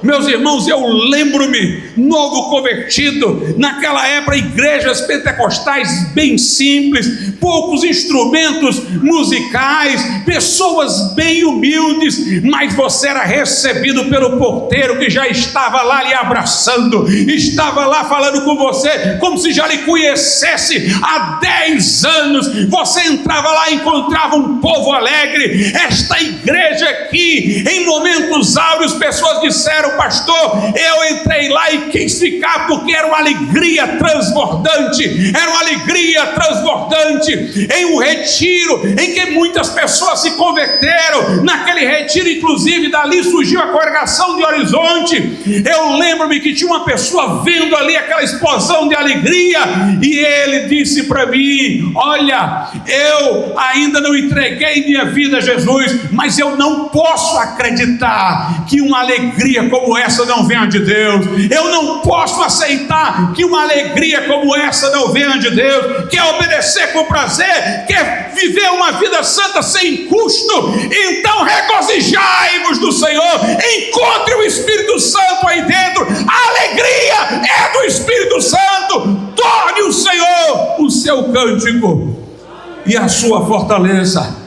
Meus irmãos, eu lembro-me, novo convertido, naquela época, igrejas pentecostais bem simples, poucos instrumentos musicais, pessoas bem humildes, mas você era recebido pelo porteiro que já estava lá lhe abraçando, estava lá falando com você, como se já lhe conhecesse há 10 anos. Você entrava lá e encontrava um povo alegre. Esta igreja aqui, em momentos áureos, pessoas disseram: pastor, eu entrei lá e quis ficar, porque era uma alegria transbordante, era uma alegria transbordante, em um retiro, em que muitas pessoas se converteram, naquele retiro, inclusive, dali surgiu a congregação de Horizonte. Eu lembro-me que tinha uma pessoa vendo ali aquela explosão de alegria, e ele disse para mim: olha, eu ainda não entreguei minha vida a Jesus, mas eu não posso acreditar que uma alegria como essa não venha de Deus. Eu não posso aceitar que uma alegria como essa não venha de Deus. Quer obedecer com prazer, quer viver uma vida santa sem custo, então regozijai-vos do Senhor, encontre o Espírito Santo aí dentro. A alegria é do Espírito Santo. Torne o Senhor o seu cântico e a sua fortaleza.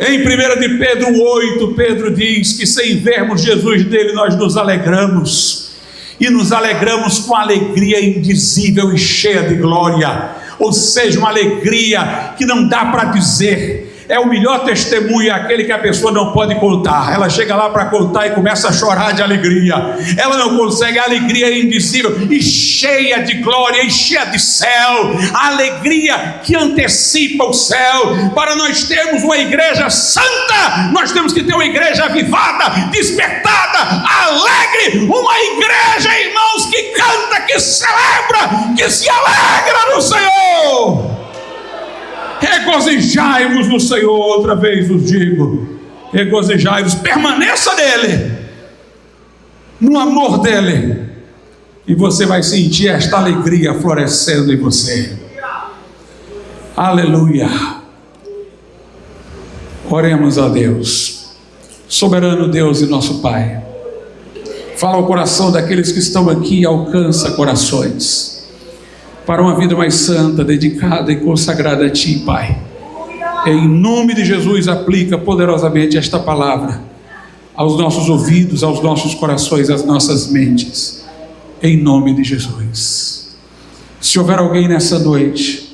Em 1 de Pedro 8, Pedro diz que sem vermos Jesus dele nós nos alegramos, e nos alegramos com alegria indizível e cheia de glória, ou seja, uma alegria que não dá para dizer. É o melhor testemunho, aquele que a pessoa não pode contar. Ela chega lá para contar e começa a chorar de alegria. Ela não consegue, a alegria é indizível e cheia de glória e cheia de céu. A alegria que antecipa o céu. Para nós termos uma igreja santa, nós temos que ter uma igreja avivada, despertada, alegre. Uma igreja, irmãos, que canta, que celebra, que se alegra no Senhor. Regozijai-vos no Senhor, outra vez vos digo, regozijai-vos, permaneça nele, no amor dele, e você vai sentir esta alegria florescendo em você. Aleluia. Oremos a Deus. Soberano Deus e nosso Pai, fala ao coração daqueles que estão aqui e alcança corações para uma vida mais santa, dedicada e consagrada a Ti, Pai. Em nome de Jesus, aplica poderosamente esta palavra aos nossos ouvidos, aos nossos corações, às nossas mentes, em nome de Jesus. Se houver alguém nessa noite